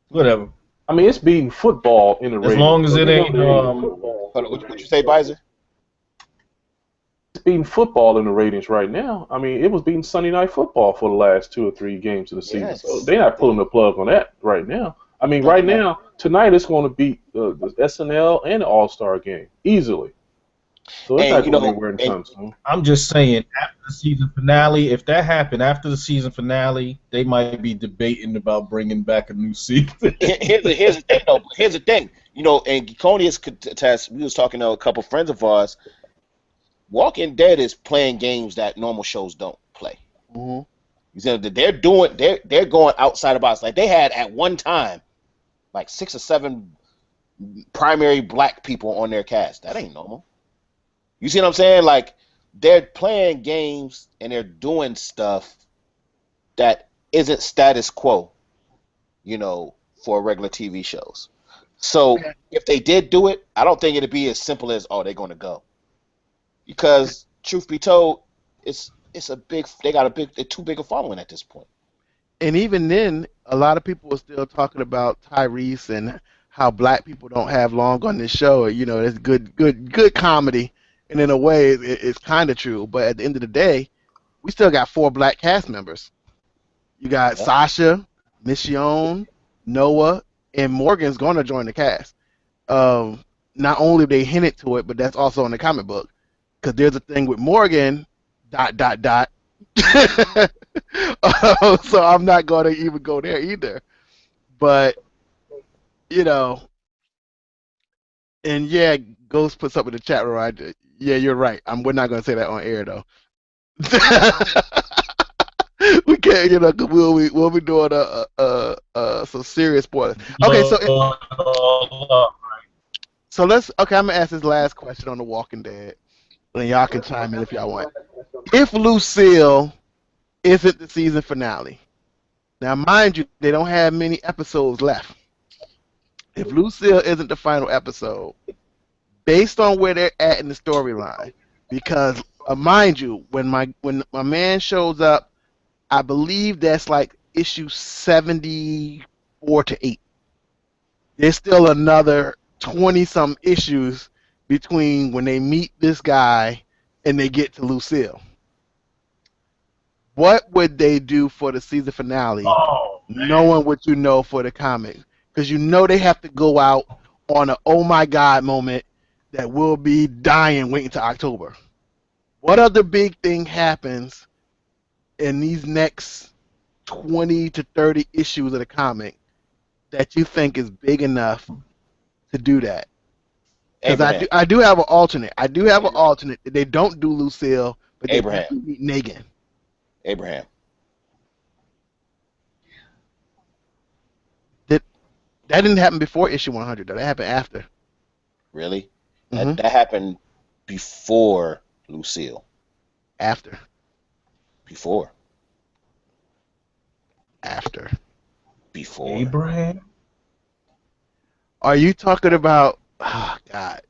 Whatever. I mean, it's beating football in the ratings. As long as it ain't. Hold on, what you say, Bizer? It's beating football in the ratings right now. I mean, it was beating Sunday Night Football for the last 2 or 3 games of the season. Yes. So they're not pulling the plug on that right now. I mean, right now, tonight it's going to beat the SNL and the All-Star game easily. So it's not going anywhere anytime soon. I'm just saying, after the season finale, if that happened after the season finale, they might be debating about bringing back a new season. Here's the thing, though. Here's the thing. And Geconius could attest. We was talking to a couple friends of ours. Walking Dead is playing games that normal shows don't play. Mm-hmm. You said that they're going outside the box. Like they had at one time, like 6 or 7 primary black people on their cast. That ain't normal. You see what I'm saying? Like they're playing games and they're doing stuff that isn't status quo, for regular TV shows. So if they did do it, I don't think it'd be as simple as, they're going to go. Because truth be told, they're too big a following at this point. And even then, a lot of people are still talking about Tyrese and how black people don't have long on this show. It's good comedy, and in a way, it's kind of true. But at the end of the day, we still got 4 black cast members. You got Sasha, Michonne, Noah, and Morgan's going to join the cast. Not only have they hinted to it, but that's also in the comic book. Because there's a thing with Morgan, ... So I'm not going to even go there either. But, and yeah, Ghost put something in the chat room. Yeah, you're right. We're not going to say that on air, though. We can't, because we'll be doing some serious spoilers. Okay, so I'm going to ask this last question on The Walking Dead. And y'all can chime in if y'all want. If Lucille isn't the season finale, now mind you, they don't have many episodes left. If Lucille isn't the final episode, based on where they're at in the storyline, because mind you, when my man shows up, I believe that's like issue 74 to 8. There's still another 20-some issues between when they meet this guy and they get to Lucille. What would they do for the season finale, knowing what you know for the comics? Because they have to go out on an oh my god moment that will be dying waiting till October. What other big thing happens in these next 20 to 30 issues of the comic that you think is big enough to do that? Because I do have an alternate. They don't do Lucille, but they do meet Negan. Abraham. That didn't happen before issue 100, though. That happened after. Really? Hmm. That happened before Lucille. After. Before. After. Before. Abraham. Are you talking about? Oh God.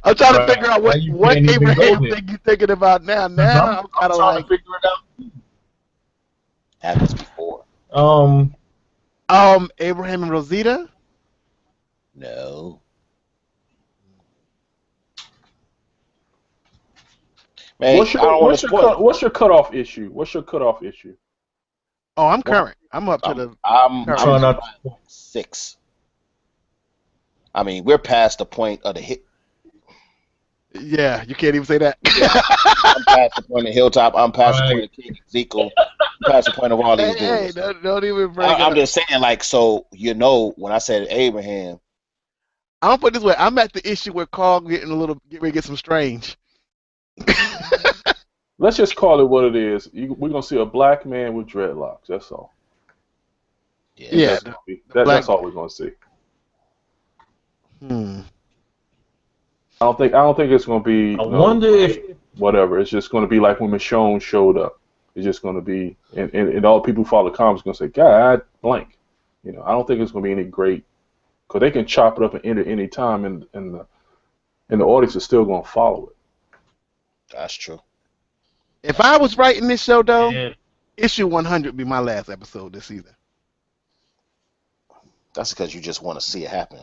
I'm trying to figure out Now what you what can't even go Abraham there. thing you thinking about now. 'Cause Now I'm kind I'm of trying like, to figure it out. Happens before. Abraham and Rosita. No. Man, What's I don't want to spoil it. what's your cutoff issue? What's your cutoff issue? Oh, I'm Well, current. I'm up to the I'm current. Trying I'm not. 6. I mean, we're past the point of the hit. Yeah, you can't even say that. Yeah, I'm past the point of Hilltop. I'm past the Right. point of King Ezekiel. I'm past the point of all these Hey, dudes. don't even bring it I'm up. just saying, like, so when I said Abraham, I'm gonna put it this way. I'm at the issue where Carl get ready to get some strange. Let's just call it what it is. We're gonna see a black man with dreadlocks. That's all. Yeah. That's all we're gonna see. Hmm. I don't think it's gonna be. I wonder if whatever. It's just gonna be like when Michonne showed up. It's just gonna be, and all people who follow the comics are gonna say, God blank. I don't think it's gonna be any great, because they can chop it up and end it any time, and the audience is still gonna follow it. that's true. If I was writing this show, though, yeah, issue 100 would be my last episode this season. That's because you just want to see it happen.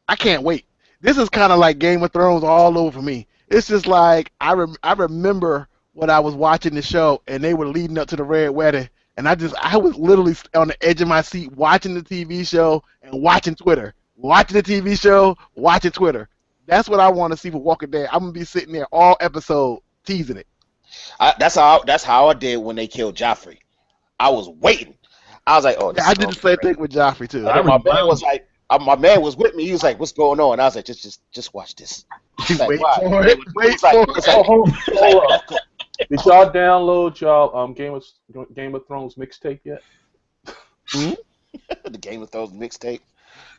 I can't wait. This is kind of like Game of Thrones all over me. It's just like I remember when I was watching the show and they were leading up to the Red Wedding, and I was literally on the edge of my seat watching the TV show and watching Twitter, watching the TV show, watching Twitter. That's what I want to see for Walking Dead. I'm gonna be sitting there all episode teasing it. That's how I did when they killed Joffrey. I was waiting. I was like, oh, this Yeah, I is did gonna the be same great. thing with Joffrey too. And then my man was with me. He was like, "What's going on?" And I was like, "Just watch this." He's like, Wait "Why?" for it. Wait It's like, for it's it. like, Hold up. Did y'all download y'all Game of Thrones mixtape yet? the Game of Thrones mixtape.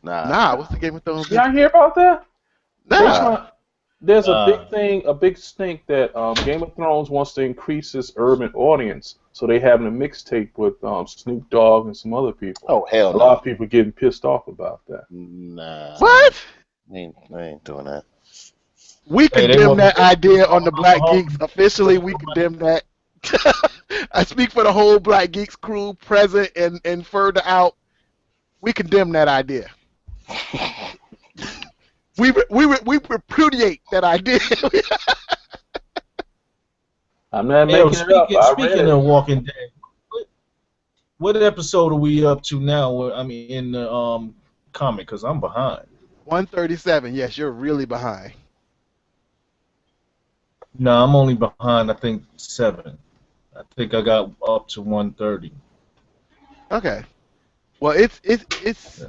Nah. Nah, what's the Game of Thrones? Y'all hear about that? Nah. There's a big stink that Game of Thrones wants to increase its urban audience, so they having a mixtape with Snoop Dogg and some other people. Oh hell A no. lot of people getting pissed off about that. Nah. What? I ain't doing that. We Hey, they condemn want- that idea on the Black Geeks. Officially, we condemn that. I speak for the whole Black Geeks crew, present and further out. We condemn that idea. We repudiate that idea. I'm not Hey, making it up. I read speaking it. of Walking Dead, what episode are we up to now? I mean, in the comic, because I'm behind. 137. Yes, you're really behind. No, I'm only behind. I think 7. I think I got up to 130. Okay. Well, it's Yeah.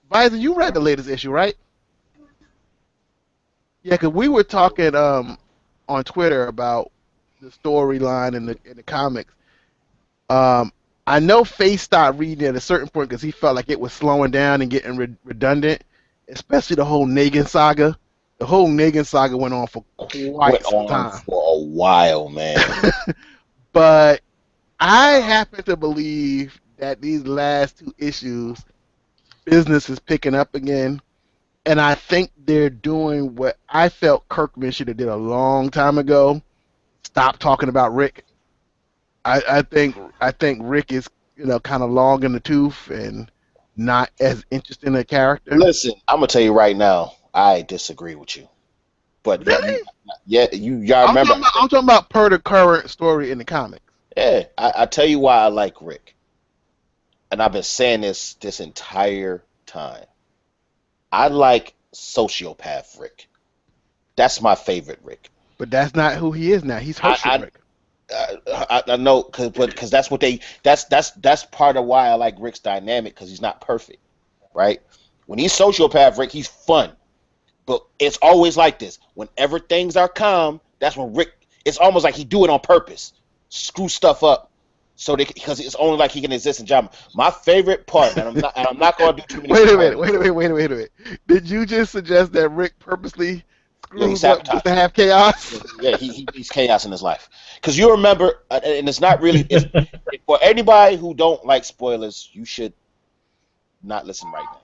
Visor, you read the latest issue, right? Yeah, because we were talking on Twitter about the storyline in the comics. I know Faye stopped reading at a certain point because he felt like it was slowing down and getting redundant, especially the whole Negan saga. The whole Negan saga went on for quite some time. For a while, man. But I happen to believe that these last 2 issues, business is picking up again. And I think they're doing what I felt Kirkman should have did a long time ago. Stop talking about Rick. I think Rick is kind of long in the tooth and not as interesting a character. Listen, I'm gonna tell you right now, I disagree with you. But Really? y'all I'm remember? talking about per the current story in the comics. Yeah, I tell you why I like Rick, and I've been saying this entire time. I like sociopath Rick. That's my favorite Rick. But that's not who he is now. He's Herschel Rick. I know, because that's what that's part of why I like Rick's dynamic, because he's not perfect, right? When he's sociopath Rick, he's fun, but it's always like this. Whenever things are calm, that's when Rick. It's almost like he do it on purpose, screw stuff up, So because it's only like he can exist in drama. My favorite part, and I'm not going to do too many. Wait a minute. Did you just suggest that Rick purposely Yeah, he screws up just sabotaged. to have chaos? Yeah, he's chaos in his life. Because you remember, and it's not really for anybody who don't like spoilers. You should not listen right now.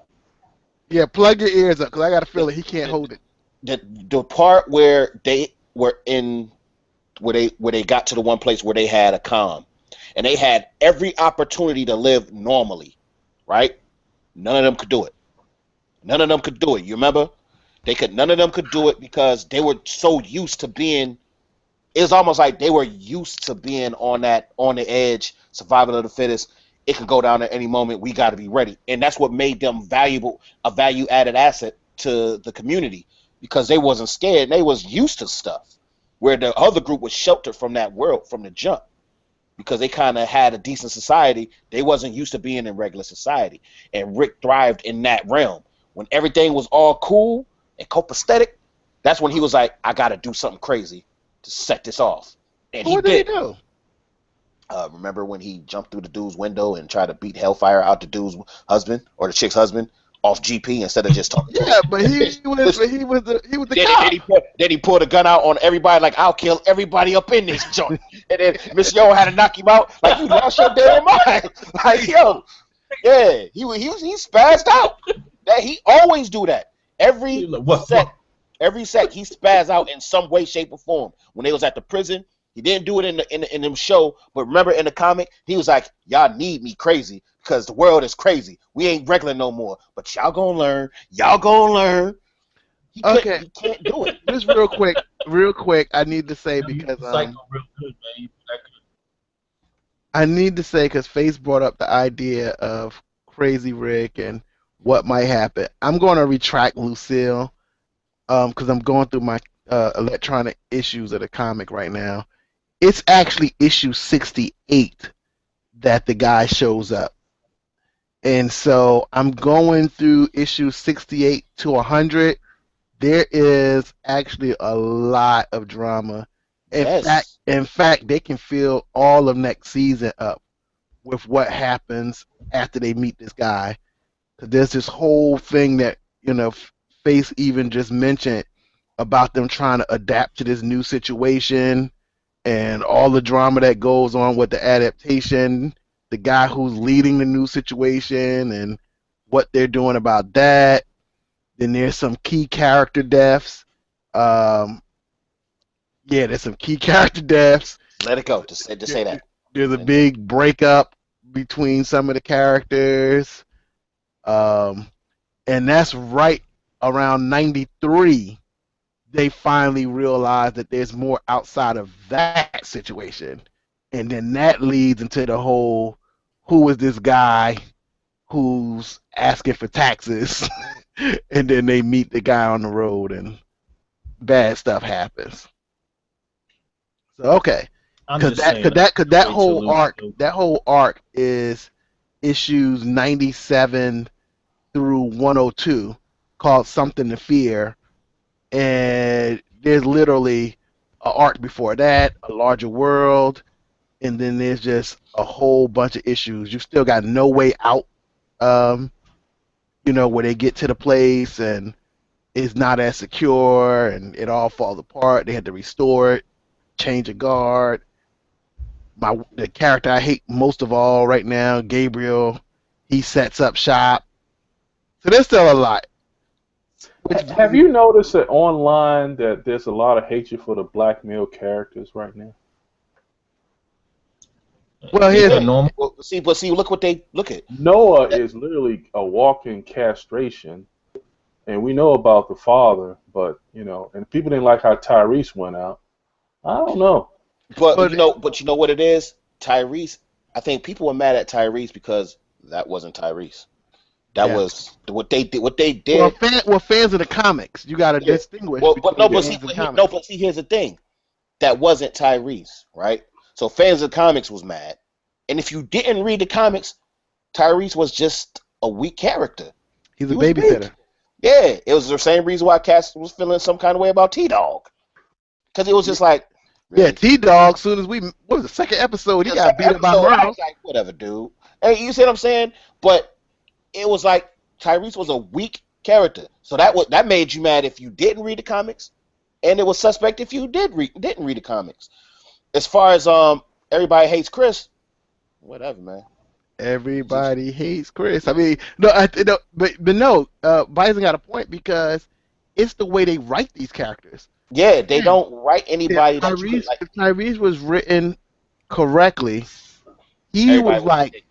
Yeah, plug your ears up because I got a feeling he can't hold it. The part where they were in, where they got to the one place where they had a calm, and they had every opportunity to live normally, right? None of them could do it. None of them could do it. You remember? None of them could do it because they were so used to being. It was almost like they were used to being on the edge, survival of the fittest. It can go down at any moment. We got to be ready, and that's what made them a value-added asset to the community because they wasn't scared. They was used to stuff, where the other group was sheltered from that world from the jump because they kind of had a decent society. They wasn't used to being in regular society, and Rick thrived in that realm when everything was all cool and copacetic. That's when he was like, I got to do something crazy to set this off, and What did he do? Remember when he jumped through the dude's window and tried to beat Hellfire out the dude's husband or the chick's husband off GP instead of just talking? Yeah, but he was the cop. Then he pulled a gun out on everybody like, I'll kill everybody up in this joint. And then Miss Yo had to knock him out like, you lost your damn mind. Like, yo, yeah, he spazzed out. That he always do that. Every set he spazzed out in some way, shape, or form. When they was at the prison, he didn't do it in the show, but remember in the comic, he was like, y'all need me crazy because the world is crazy. We ain't regular no more, but y'all gonna learn. Y'all gonna learn. He can't do it. Just real quick, I need to say because I need to say because Face brought up the idea of Crazy Rick and what might happen. I'm going to retract Lucille because I'm going through my electronic issues of the comic right now. It's actually issue 68 that the guy shows up. And so I'm going through issue 68 to 100. There is actually a lot of drama. In fact, they can fill all of next season up with what happens after they meet this guy. 'Cause there's this whole thing that, Face even just mentioned about them trying to adapt to this new situation and all the drama that goes on with the adaptation, the guy who's leading the new situation and what they're doing about that. Then there's some key character deaths. There's some key character deaths. Let it go. Just say that. There's a big breakup between some of the characters. And that's right around 93. They finally realize that there's more outside of that situation. And then that leads into the whole, who is this guy who's asking for taxes? And then they meet the guy on the road and bad stuff happens. So, okay. Because that whole arc is issues 97 through 102 called Something to Fear. And there's literally an arc before that, a larger world, and then there's just a whole bunch of issues. You still got No Way Out, where they get to the place and it's not as secure and it all falls apart. They had to restore it, change a guard. The character I hate most of all right now, Gabriel, he sets up shop. So there's still a lot. Have you noticed that online that there's a lot of hatred for the black male characters right now? Well, here's normal. But see, look at. Noah is literally a walking castration, and we know about the father, but and people didn't like how Tyrese went out. I don't know. But you know what it is? Tyrese, I think people were mad at Tyrese because that wasn't Tyrese. That was what they did. Well, fans of the comics, you got to distinguish. But see, here's the thing. That wasn't Tyrese, right? So fans of the comics was mad, and if you didn't read the comics, Tyrese was just a weak character. He's a babysitter. Yeah, it was the same reason why Cass was feeling some kind of way about T-Dog, because it was just like, Yeah, T-Dog, soon as what was the second episode, he got beat up by I Merle. was like, whatever, dude. Hey, you see what I'm saying? But it was like Tyrese was a weak character, so that made you mad if you didn't read the comics, and it was suspect if you didn't read the comics. As far as everybody hates Chris, whatever, man. Everybody hates Chris. I mean, no, but no, Bison got a point because it's the way they write these characters. Yeah, they don't write anybody If that you could, like. If Tyrese was written correctly, he was like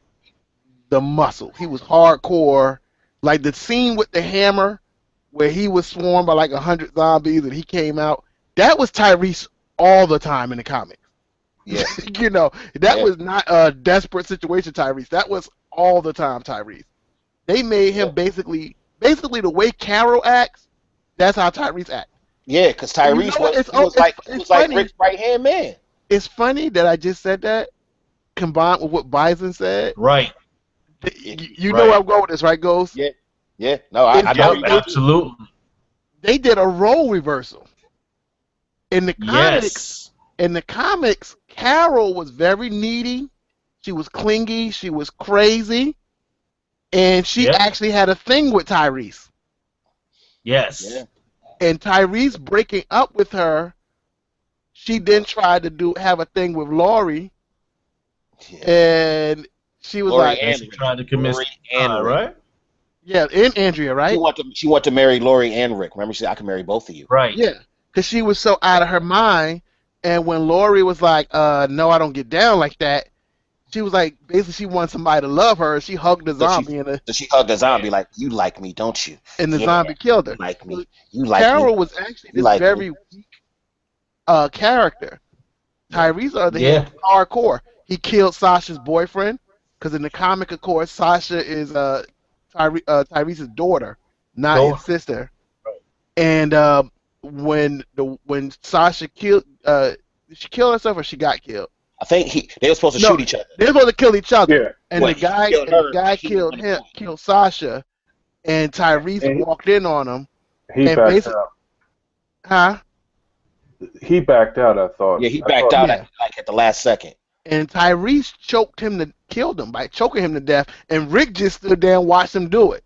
the muscle. He was hardcore. Like the scene with the hammer where he was swarmed by like 100 zombies and he came out, that was Tyrese all the time in the comics. Yeah. You know, that was not a desperate situation Tyrese. That was all the time Tyrese. They made him basically the way Carol acts, that's how Tyrese acts. Yeah, because Tyrese was like Rick's right-hand man. It's funny that I just said that, combined with what Bison said. Right. You know where I'm going with this, right, Ghost? Yeah. Yeah. No, I know. Absolutely. They did a role reversal. In the comics, Carol was very needy. She was clingy. She was crazy. And she actually had a thing with Tyrese. Yes. Yeah. And Tyrese breaking up with her, she then tried to have a thing with Laurie. Yeah. And she was she tried to commit suicide, right? Yeah, and Andrea, right? She wanted to marry Laurie and Rick. Remember, she said, I can marry both of you. Right. Yeah, because she was so out of her mind. And when Laurie was like, no, I don't get down like that, she was like, basically she wanted somebody to love her. She hugged the zombie. She hugged the zombie like, you like me, don't you? And the zombie killed her. You like me. You like Carol me. was actually this very weak character. Tyrese, on the hand, hardcore. He killed Sasha's boyfriend, because in the comic, of course, Sasha is Tyrese's daughter, not his sister. Right. And when Sasha killed, did she kill herself or she got killed? I think they were supposed to shoot each other. They were supposed to kill each other. Yeah. And the guy killed Sasha, and Tyrese walked in on him. He backed out. Huh? He backed out, I thought. Yeah, he backed out at the last second. And Tyrese killed him by choking him to death, and Rick just stood there and watched him do it.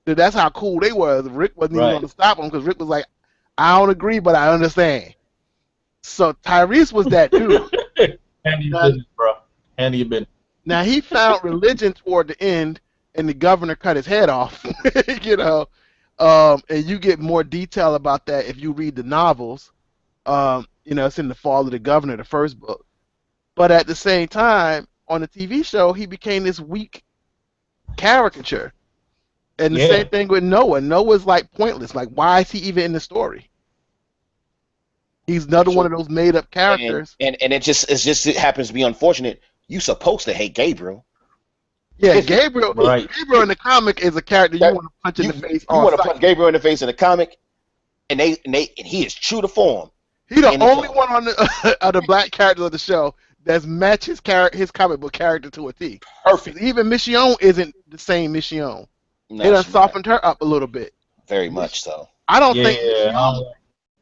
So that's how cool they were. Rick wasn't even going to stop him because Rick was like, I don't agree, but I understand. So Tyrese was that dude. Hand your business, bro. Hand your business. Now he found religion toward the end, and the governor cut his head off. You know, and you get more detail about that if you read the novels. You know, it's in The Fall of the Governor, the first book. But at the same time, on the TV show, he became this weak caricature. And the same thing with Noah. Noah's like pointless. Like, why is he even in the story? He's another one of those made-up characters. And it happens to be unfortunate. You're supposed to hate Gabriel. Yeah, Gabriel. Right. Gabriel in the comic is a character you want to punch in the face. You want to punch Gabriel in the face in the comic, and he is true to form. He's the only one on the black characters of the show that matches his comic book character to a T. Perfect. Even Michonne isn't the same Michonne. No, they done softened her up a little bit. Very much so. I don't think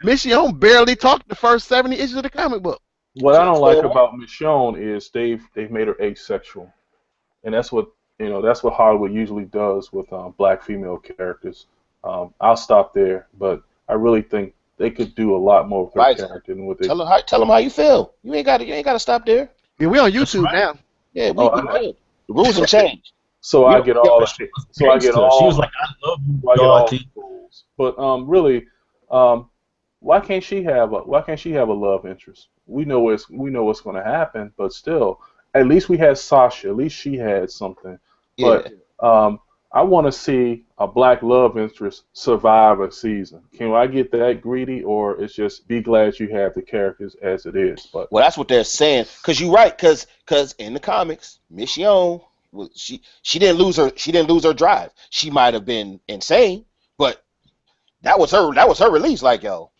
Michonne barely talked the first 70 issues of the comic book. What I don't like about Michonne is they've made her asexual, and that's what Hollywood usually does with black female characters. I'll stop there, but I really think they could do a lot more with her character than what they. Tell them how you feel. You ain't got to stop there. Yeah, we on YouTube now. Yeah, the rules have changed. So I get all. She was like, "I love you, rules." But really, why can't she have a love interest? We know what's going to happen, but still, at least we had Sasha. At least she had something. Yeah. But I want to see a black love interest survive a season. Can I get that greedy, or it's just be glad you have the characters as it is? But well, that's what they're saying. Cause you're right. Cause in the comics, Michonne, she didn't lose her drive. She might have been insane, but that was her release. Like yo,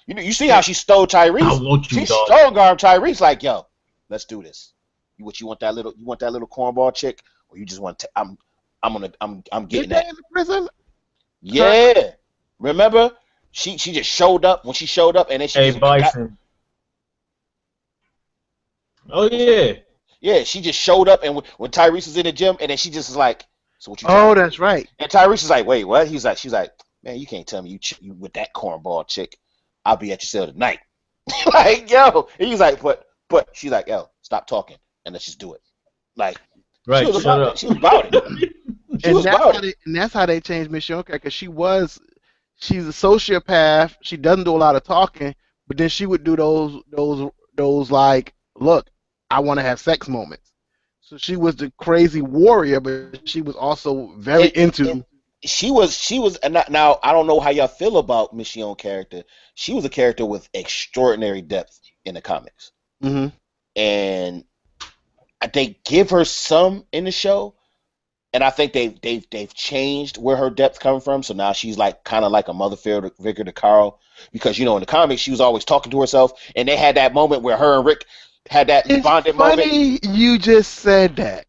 you see how she stole Tyrese? She stole Tyrese. Like yo, let's do this. You want that little cornball chick, or you just want I'm getting that. In the prison? Yeah. Remember? She just showed up when she showed up, and then she Oh yeah. Yeah, she just showed up, and when Tyrese was in the gym, and then she just was like, "So what you trying Oh, to do?" that's right. And Tyrese was like, "Wait, what?" She's like, "Man, you can't tell me you with that cornball chick. I'll be at your cell tonight." Like, yo, and he's like, but she's like, yo, stop talking and let's just do it. Like, she Right. was Shut about up. that. She was about it. She was about it. And that's how they changed Miss Yonka, because she's a sociopath. She doesn't do a lot of talking, but then she would do those like, look, I want to have sex moments. So she was the crazy warrior, but she was also very into. She was, and now I don't know how y'all feel about Michonne character. She was a character with extraordinary depth in the comics, Hmm. and they give her some in the show, and I think they've changed where her depth coming from. So now she's like kind of like a mother figure to Carl, because in the comics she was always talking to herself, and they had that moment where her and Rick had that It's bonded moment. funny you just said that,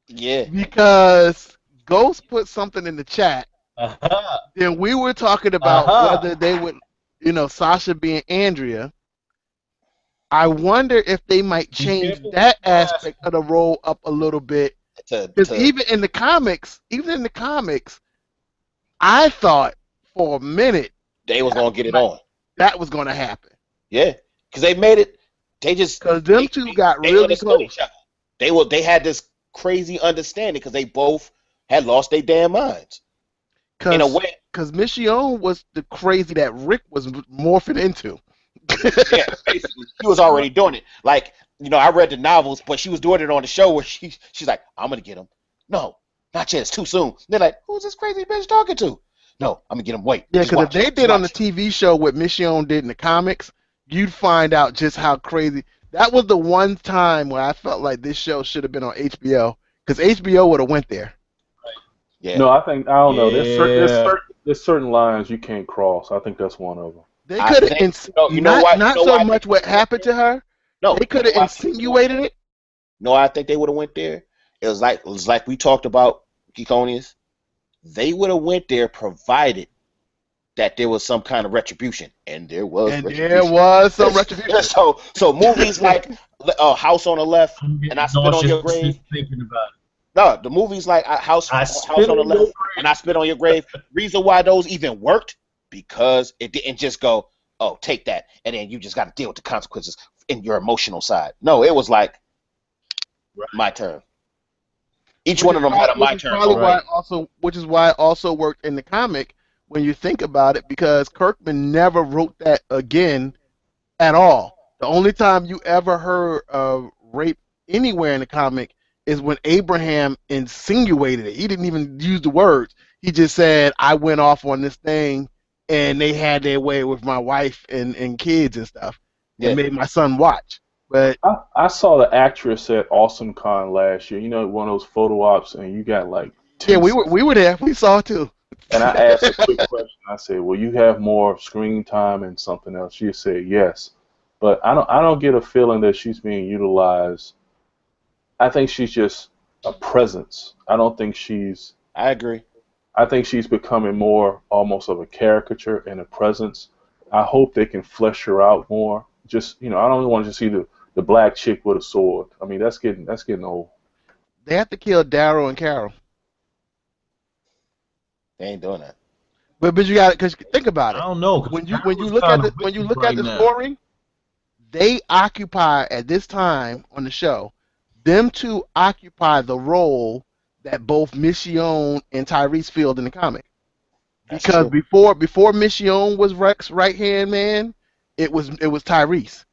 Yeah, because Ghost put something in the chat. Aha. Then we were talking about Aha. whether they would, Sasha being Andrea. I wonder if they might Be change careful that what you ask aspect of the role up a little bit. Because to even in the comics, I thought for a minute they was gonna get it on. that was going to happen. Yeah, because they made it. They just Because them two got they really understood close. each other. They had this crazy understanding because they both had lost their damn minds in a way. Because Michonne was the crazy that Rick was morphing into. Yeah, basically, she was already doing it. Like, I read the novels, but she was doing it on the show where she's like, "I'm gonna get him." No, not yet. It's too soon. They're like, "Who's this crazy bitch talking to?" No, I'm gonna get him. Wait. Yeah, just because if watch. they Just did on the watch. TV show what Michonne did in the comics, you'd find out just how crazy. That was the one time where I felt like this show should have been on HBO, because HBO would have went there. Yeah. No, I don't know. Yeah. There's certain lines you can't cross. I think that's one of them. They I could think have you know what? not You know so why I much think what happened to her. no. They could You have know why I think they went insinuated there? it. No, I think they would have went there. It was like we talked about Geekonians. They would have went there provided that there was some kind of retribution, and there was And retribution. there was some retribution. So movies like House on the Left I'm and I getting Spit on Your nauseous Grave. just thinking about it. No, the movies like House I on spit the on Left your and I Spit on Your Grave. Reason why those even worked, because it didn't just go, oh, take that, and then you just got to deal with the consequences in your emotional side. No, it was like my turn. Each one of them had a my turn moment. Right. Which is why it also worked in the comic when you think about it, because Kirkman never wrote that again at all. The only time you ever heard of rape anywhere in the comic is when Abraham insinuated it. He didn't even use the words. He just said, I went off on this thing and they had their way with my wife and kids and stuff, and Yeah. made my son watch. But I saw the actress at Awesome Con last year. One of those photo ops, and you got like 10 yeah, we were there. We saw it too. And I asked a quick question. I said, "Will you have more screen time and something else?" She said, "Yes," but I don't get a feeling that she's being utilized. I think she's just a presence. I don't think she's. I agree. I think she's becoming more almost of a caricature and a presence. I hope they can flesh her out more. Just I don't want to just see the black chick with a sword. I mean, that's getting old. They have to kill Daryl and Carol. They ain't doing that. But you got it, because think about I it. don't know. When you look at the story, they occupy at this time on the show. Them two occupy the role that both Michonne and Tyrese filled in the comic. That's Because true. before Michonne was Rex's right hand man, it was Tyrese,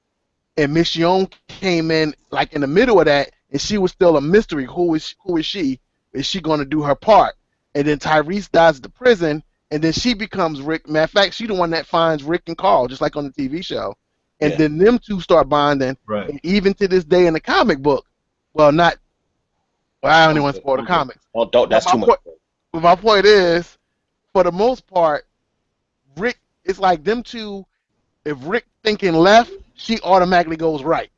and Michonne came in like in the middle of that, and she was still a mystery. Who is she? Is she going to do her part? And then Tyrese dies at the prison, and then she becomes Rick. Matter of fact, she's the one that finds Rick and Carl, just like on the TV show. And Yeah. then them two start bonding. Right. And even to this day in the comic book, well, not. Well, I don't even want to spoil the comics. Oh, don't. That's too much. But my point is, for the most part, Rick, it's like them two. If Rick thinking left, she automatically goes right.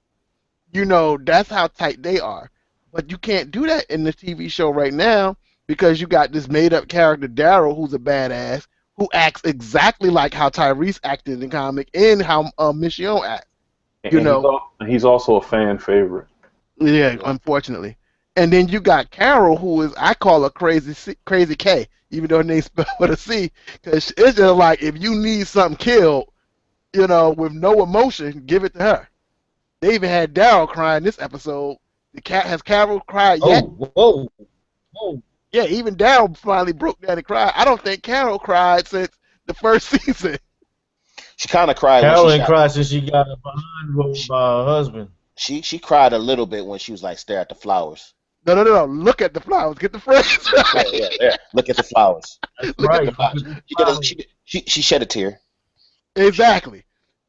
That's how tight they are. But you can't do that in the TV show right now, because you got this made-up character, Daryl, who's a badass, who acts exactly like how Tyrese acted in the comic and how Michonne acts. You know, he's also a fan favorite. yeah, unfortunately. And then you got Carol, who is, I call her Crazy K, even though her name's spelled with a C, because it's just like, if you need something killed, you know, with no emotion, give it to her. They even had Daryl crying this episode. Has Carol cried yet? Whoa. Yeah, even Daryl finally broke down and cried. I don't think Carol cried since the first season. She kind of cried. Carol when she ain't cried since she got her behind rolled by her husband. She cried a little bit when she was like stare at the flowers. No. Look at the flowers. Get the phrase right. Yeah. Look at the flowers. Look Right. at the flowers. She shed a tear. Exactly.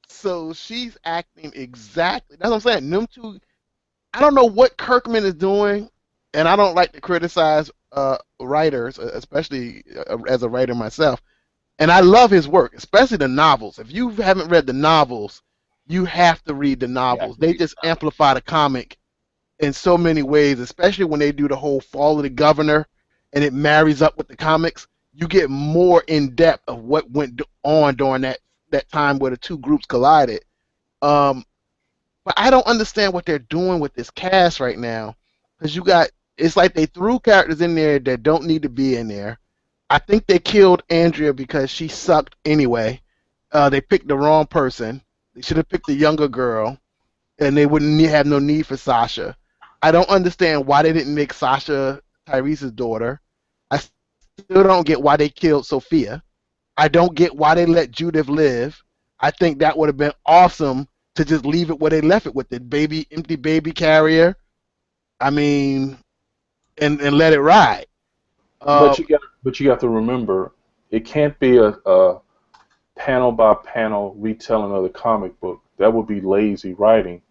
So she's acting exactly. That's what I'm saying. Them two. I don't know what Kirkman is doing, and I don't like to criticize writers, especially as a writer myself. And I love his work, especially the novels. If you haven't read the novels, you have to read the novels. They just amplify the comic in so many ways, especially when they do the whole Fall of the Governor, and it marries up with the comics. You get more in depth of what went on during that time where the two groups collided. But I don't understand what they're doing with this cast right now, because it's like they threw characters in there that don't need to be in there. I think they killed Andrea because she sucked anyway. They picked the wrong person. They should have picked the younger girl, and they wouldn't have no need for Sasha. I don't understand why they didn't make Sasha Tyrese's daughter. I still don't get why they killed Sophia. I don't get why they let Judith live. I think that would have been awesome to just leave it where they left it with the empty baby carrier. I mean, and let it ride. But you got to remember, it can't be a panel by panel retelling of the comic book. That would be lazy writing.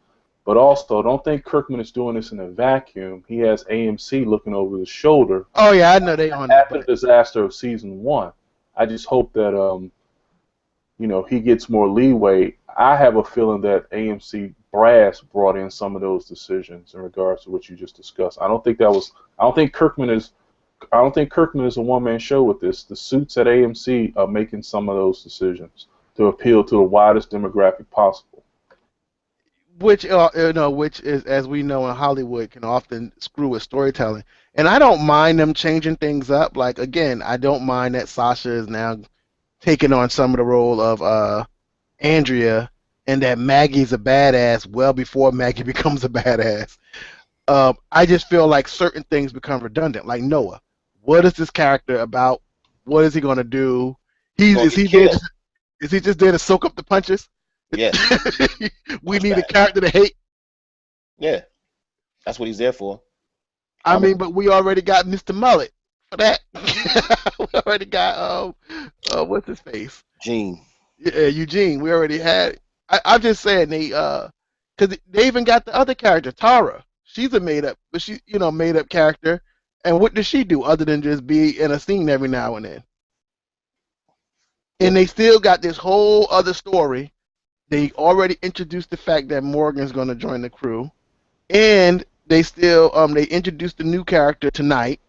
But also, don't think Kirkman is doing this in a vacuum. He has AMC looking over his shoulder. Oh yeah, I know they on after the disaster of season 1. I just hope that he gets more leeway. I have a feeling that AMC brass brought in some of those decisions in regards to what you just discussed. I don't think Kirkman is a one-man show with this. The suits at AMC are making some of those decisions to appeal to the widest demographic possible. Which is, as we know in Hollywood, can often screw with storytelling. And I don't mind them changing things up. Like, again, I don't mind that Sasha is now taking on some of the role of Andrea, and that Maggie's a badass well before Maggie becomes a badass. I just feel like certain things become redundant. Like Noah, what is this character about? What is he going to do? Is he just there to soak up the punches? Yeah. We need a character to hate. Yeah, that's what he's there for. I mean, but we already got Mr. Mullet for that. We already got what's his face? Gene. Yeah, Eugene. We already had. I'm just saying because they even got the other character, Tara. She's a made up character. And what does she do other than just be in a scene every now and then? And they still got this whole other story. They already introduced the fact that Morgan's going to join the crew, and they still they introduced a new character tonight,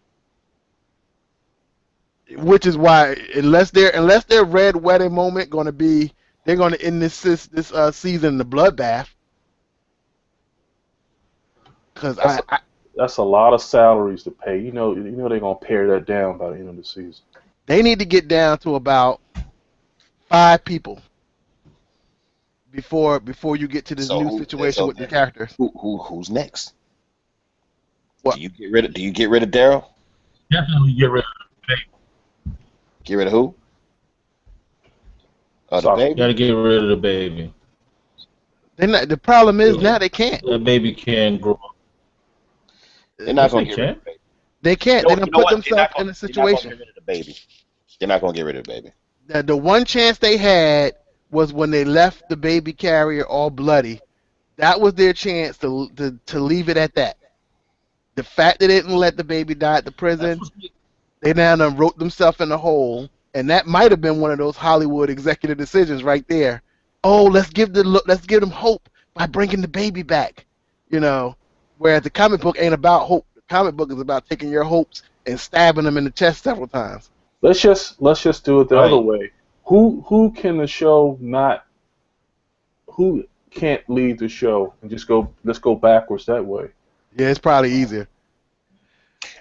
which is why unless their red wedding moment going to be, they're going to end this season in the bloodbath. Because that's a lot of salaries to pay. You know they're going to pare that down by the end of the season. They need to get down to about 5 people before you get to this new situation with the characters. Who's next? What? Do you get rid of Daryl? Definitely get rid of the baby. Get rid of who? The baby? Gotta get rid of the baby. The problem is now they can't. That baby can't grow up. They're not going to get rid of the baby. They can't. They don't put themselves in a situation. They're not going to get rid of the baby. They're not going to get rid of the baby. The one chance they had was when they left the baby carrier all bloody. That was their chance to leave it at that. The fact that they didn't let the baby die at the prison, they now done wrote themselves in a hole, and that might have been one of those Hollywood executive decisions right there. Oh, let's give them hope by bringing the baby back, Whereas the comic book ain't about hope. The comic book is about taking your hopes and stabbing them in the chest several times. Let's just do it the other way. Who can the show not? Who can't leave the show and just go. Let's go backwards that way. Yeah, it's probably easier.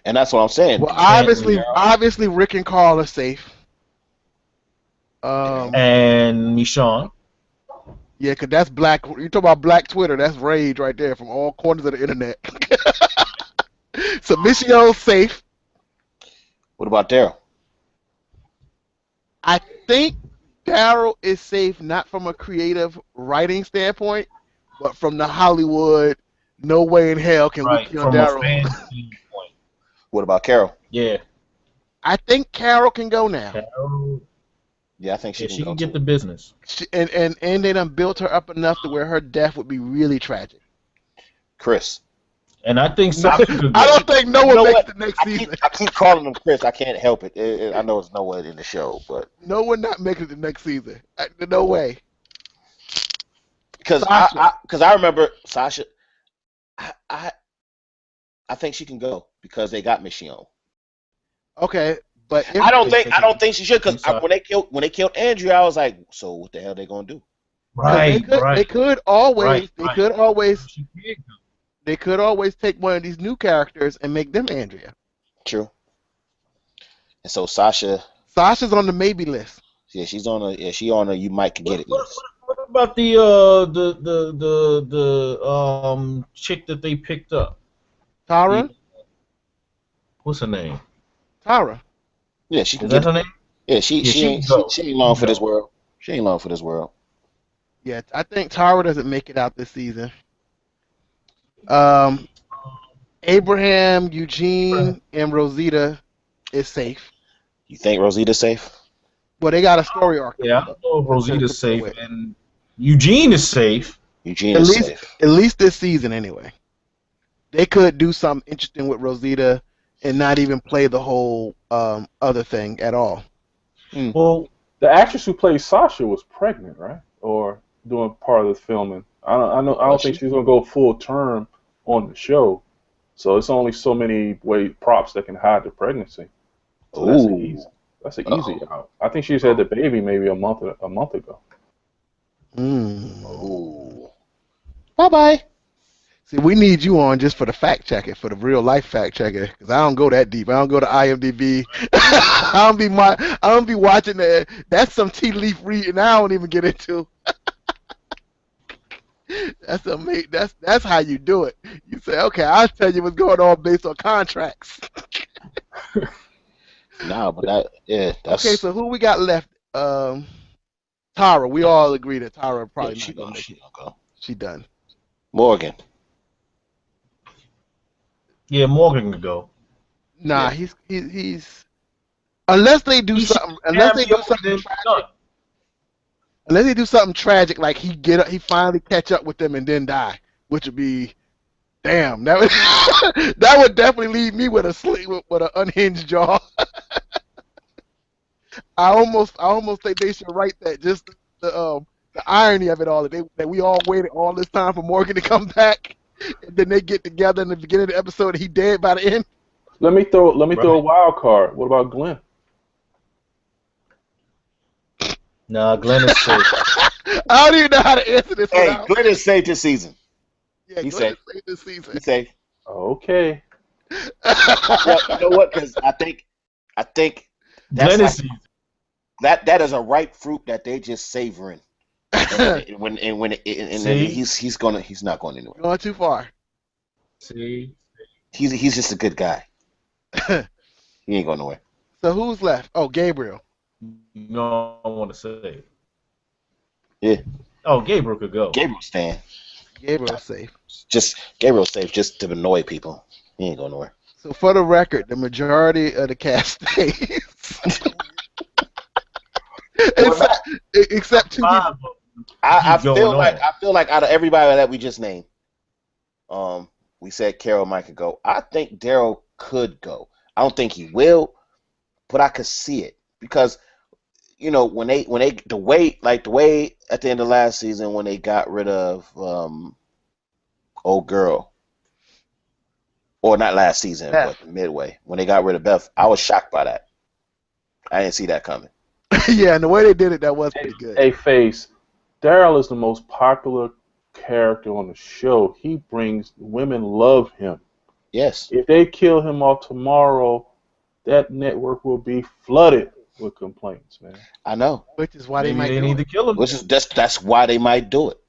And that's what I'm saying. Well, Can't obviously, Rick and Carl are safe. and Michonne. Yeah, because that's black. You talk about black Twitter. That's rage right there from all corners of the internet. So Michionne's safe. What about Daryl? I think Daryl is safe, not from a creative writing standpoint, but from the Hollywood. No way in hell can Right, we kill from a Daryl. fan standpoint. What about Carol? Yeah. I think Carol can go now. Carol, Yeah, I think she yeah, can she go can too. get the business. And they done built her up enough to where her death would be really tragic. Chris. And I think Sasha could go. I don't think no You one know makes what? the next season. I keep calling him Chris. I can't help it. I know it's Noah in the show, but No one not making it the next season. No way. because Sasha. I remember Sasha. I think she can go because they got Michonne. Okay, but if, I don't think she should because Sorry. when they killed Andrea, I was like, so what the hell they gonna do? Right, they could always She can go. they could always take one of these new characters and make them Andrea. True. And so Sasha's on the maybe list. she's on a you might could get it list. What about the chick that they picked up? Tara? What's her name? Tara. Yeah, she can Is get that her it. name? Yeah, she can go. ain't long for this world. She ain't long for this world. Yeah, I think Tara doesn't make it out this season. Abraham, Eugene, and Rosita is safe. You think Rosita's safe? Well, they got a story arc. Yeah, I don't know if Rosita's safe, and Eugene is safe. Eugene At is least, safe. at least this season, anyway. They could do something interesting with Rosita and not even play the whole other thing at all. Well, The actress who plays Sasha was pregnant, right? Or doing part of the filming. I don't think she's gonna go full term on the show. So it's only so many props that can hide the pregnancy. So that's an easy out. I think she's had the baby maybe a month ago. Ooh. Bye bye. See, we need you on just for the fact checker, for the real life fact checker, because I don't go that deep. I don't go to IMDb. I don't be watching that. That's some tea leaf reading. I don't even get into. That's amazing. That's how you do it. You say, okay, I'll tell you what's going on based on contracts. Nah, but that's Okay, so who we got left? Tara. We all agree that Tara probably she not gonna gonna make it. go. She done. Morgan. yeah, Morgan can go. Nah, he's unless they do something. Unless they do something tragic. Unless they do something tragic, like he finally catch up with them and then die, which would be, damn. That would that would definitely leave me with an unhinged jaw. I almost think they should write that, just the irony of it all, that we all waited all this time for Morgan to come back, and then they get together in the beginning of the episode and he dead by the end. Let me throw a wild card. What about Glenn? Nah, Glenn is safe. I don't even know how to answer this. Hey, without- Glenn is safe this season. yeah, he's Glenn safe. is safe this season. He's safe. Okay. Well, you know what? Because I think that's Glenn is like, that is a ripe fruit that they just savoring. And when See? he's not going anywhere. Going too far. See? He's just a good guy. He ain't going nowhere. So who's left? Oh, Gabriel. No, I want to say. Yeah. Oh, Gabriel could go. Gabriel's staying. Gabriel's safe. Gabriel's safe just to annoy people. He ain't going nowhere. So for the record, the majority of the cast stays. except two people. I Keep feel going like out of everybody that we just named, we said Carol might could go. I think Daryl could go. I don't think he will, but I could see it because, you know, when they the way at the end of last season when they got rid of old girl, or not last season, Beth. but midway when they got rid of Beth, I was shocked by that. I didn't see that coming. Yeah, and the way they did it, that was pretty good. Hey, Face. Daryl is the most popular character on the show. He brings women love him. Yes. If they kill him off tomorrow, that network will be flooded with complaints, man. I know. Which is why Maybe they might they do need it. to kill him. Which is that's why they might do it.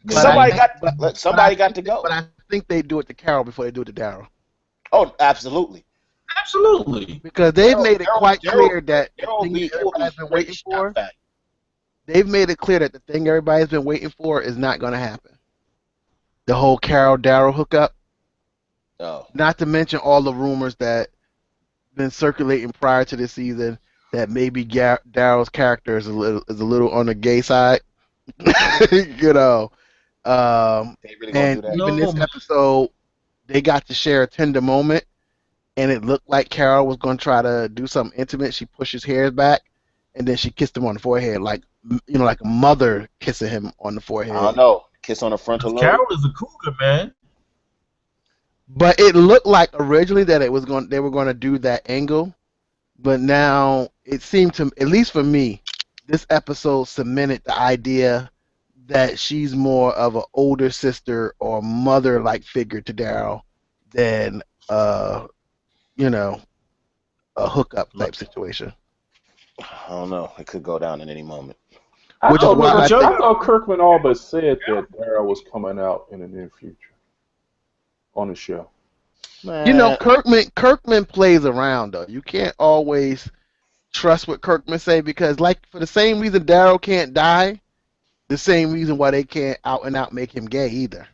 But Somebody I think- somebody I got think- to go. But I think they do it to Carol before they do it to Daryl. Oh, absolutely. Absolutely. Because they've Daryl- made it Daryl- quite Daryl- clear that the Daryl thing be- that he will be everybody's been straight waiting for, shot back. they've made it clear that the thing everybody's been waiting for is not going to happen. The whole Carol Daryl hookup, Oh, not to mention all the rumors that been circulating prior to this season that maybe Daryl's character is a little on the gay side. you know, they really gonna and do that? even No, this man. episode, they got to share a tender moment, and it looked like Carol was going to try to do something intimate. She pushed his hair back, and then she kissed him on the forehead, like like a mother kissing him on the forehead. I don't know. Kiss on the frontal lobe. Carol is a cougar, man. But it looked like originally that they were going to do that angle, but now it seemed to, at least for me, this episode cemented the idea that she's more of an older sister or mother-like figure to Daryl than a hookup type situation. I don't know. It could go down at any moment. Which is why I think- I thought Kirkman all but said that Daryl was coming out in the near future on the show. Man, Kirkman plays around though. You can't always trust what Kirkman say because, like, for the same reason Daryl can't die, the same reason why they can't out and out make him gay either.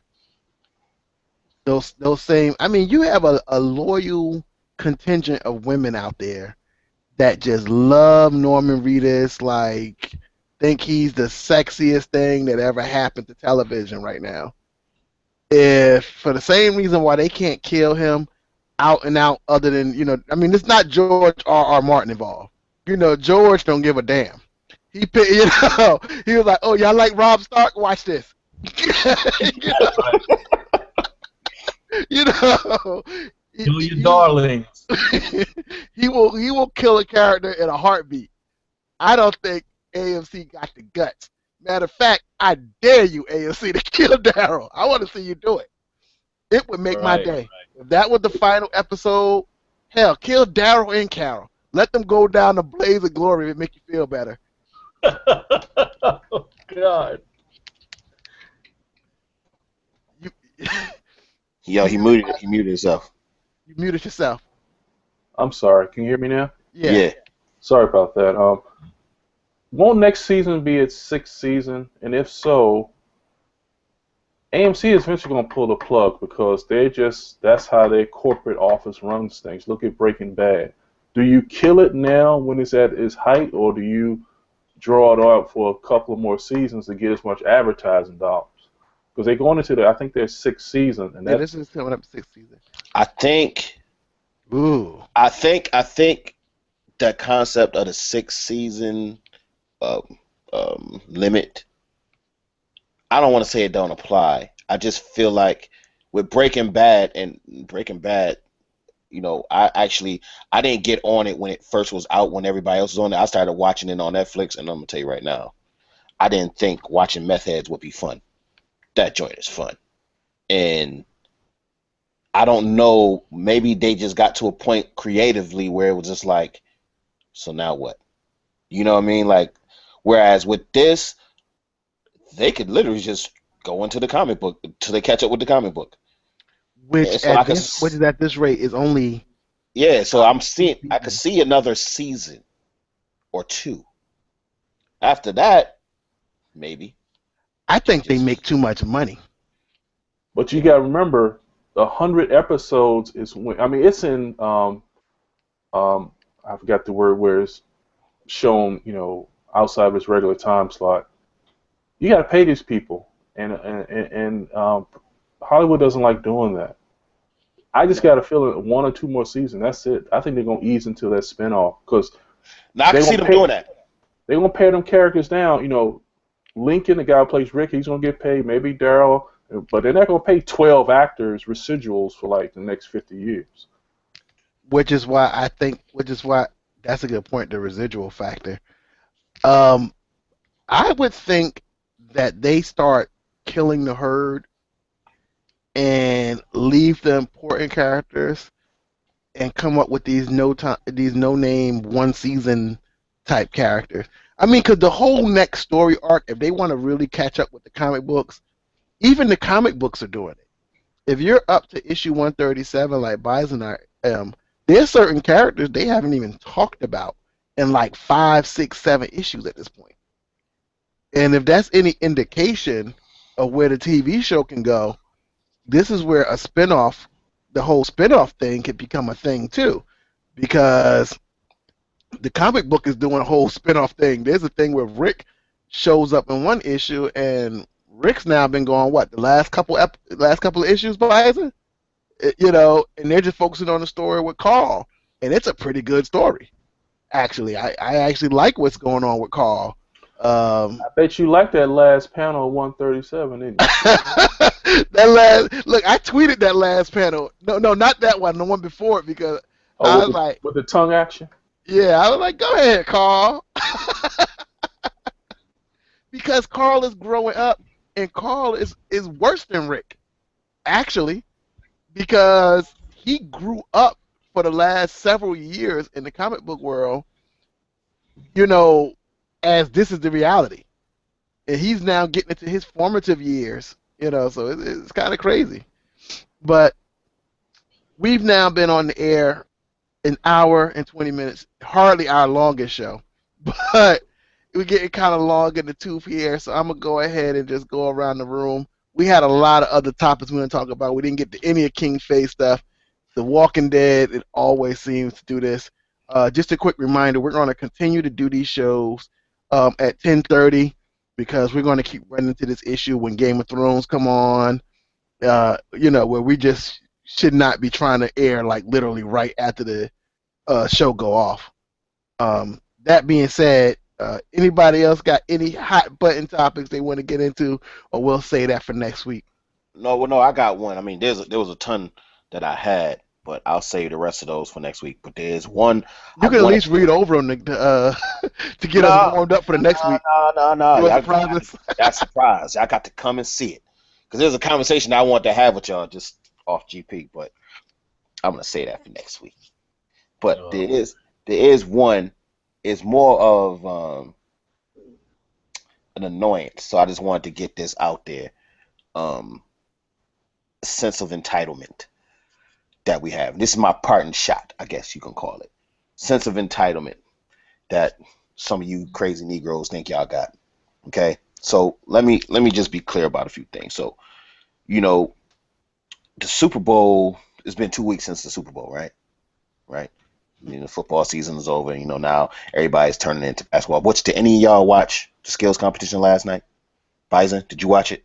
Those same. I mean, you have a loyal contingent of women out there that just love Norman Reedus, like think he's the sexiest thing that ever happened to television right now. If for the same reason why they can't kill him out and out, other than I mean, it's not George R.R. Martin involved. George don't give a damn. He he was like, oh, y'all like Rob Stark? Watch this. Kill your darlings. He will kill a character in a heartbeat. I don't think AMC got the guts. Matter of fact, I dare you, AMC, to kill Daryl. I want to see you do it. It would make my Right, day. right. If that was the final episode, hell, kill Daryl and Carol. Let them go down the blaze of glory if it make you feel better. Oh, God. You, yo, he muted himself. you muted yourself. I'm sorry. Can you hear me now? Yeah. Sorry about that. Won't next season be its sixth season? And if so, AMC is eventually going to pull the plug because that's how their corporate office runs things. Look at Breaking Bad. Do you kill it now when it's at its height, or do you draw it out for a couple of more seasons to get as much advertising dollars? Because they're going into I think their sixth season, and This is coming up sixth season. I think Ooh. that concept of the 6th season limit, I don't want to say it don't apply. I just feel like with Breaking Bad, I didn't get on it when it first was out, when everybody else was on it. I started watching it on Netflix, and I'm gonna tell you right now, I didn't think watching meth heads would be fun. That joint is fun. And I don't know, maybe they just got to a point creatively where it was just like, so now what? You know what I mean? Like, whereas with this, they could literally just go into the comic book till they catch up with the comic book. Which It's like which is at this rate is only. Yeah, so I could see another season or two. After that, maybe. I think they make too much money. But you got to remember, 100 episodes is when, I mean, it's in I forgot the word where it's shown, outside of its regular time slot. You got to pay these people, and Hollywood doesn't like doing that. I just got a feeling 1 or 2 more seasons. That's it. I think they're gonna ease into that spinoff because Now I can see them doing that. they're gonna pare them characters down. Lincoln, the guy who plays Rick, he's gonna get paid. Maybe Daryl, but they're not gonna pay 12 actors residuals for like the next 50 years. Which is why that's a good point, the residual factor. I would think that they start killing the herd and leave the important characters and come up with these no name one season type characters. I mean, because the whole next story arc, if they want to really catch up with the comic books, even the comic books are doing it. If you're up to issue 137, like Bison, there's certain characters they haven't even talked about in like 5, 6, 7 issues at this point. And if that's any indication of where the TV show can go, this is where a spinoff, the whole spinoff thing, could become a thing too, because the comic book is doing a whole spinoff thing. There's a thing where Rick shows up in one issue, and Rick's now been going the last couple of issues by Eisen, and they're just focusing on the story with Carl, and it's a pretty good story. Actually, I actually like what's going on with Carl. I bet you like that last panel of 137, didn't you? Look, I tweeted that last panel. No, not that one. The one before it, because I was like, with the tongue action. Yeah, I was like, go ahead, Carl. Because Carl is growing up, and Carl is worse than Rick, actually, because he grew up for the last several years in the comic book world, as this is the reality. And he's now getting into his formative years, so it's kind of crazy. But we've now been on the air an hour and 20 minutes, hardly our longest show, but we're getting kind of long in the tooth here, so I'm going to go ahead and just go around the room. We had a lot of other topics we want to talk about. We didn't get to any of King Faye stuff. The Walking Dead, it always seems to do this. Just a quick reminder, we're going to continue to do these shows at 10:30 because we're going to keep running into this issue when Game of Thrones come on, where we just should not be trying to air like literally right after the show go off. That being said, anybody else got any hot button topics they want to get into, or we'll say that for next week? No, I got one. I mean, there was a ton that I had, but I'll save the rest of those for next week. But there's one you can at least read over them to get us warmed up for the next week. No. Y'all surprised. I got to come and see it because there's a conversation I want to have with y'all just off GP, but I'm gonna say that for next week. But there is one. It's more of an annoyance, so I just wanted to get this out there. Sense of entitlement that we have. This is my parting shot, I guess you can call it. Sense of entitlement that some of you crazy Negroes think y'all got. Okay, so let me just be clear about a few things. So, the Super Bowl. It's been 2 weeks since the Super Bowl, right? Right. The football season is over. Now everybody's turning into basketball. Did any of y'all watch the skills competition last night? Bison, did you watch it?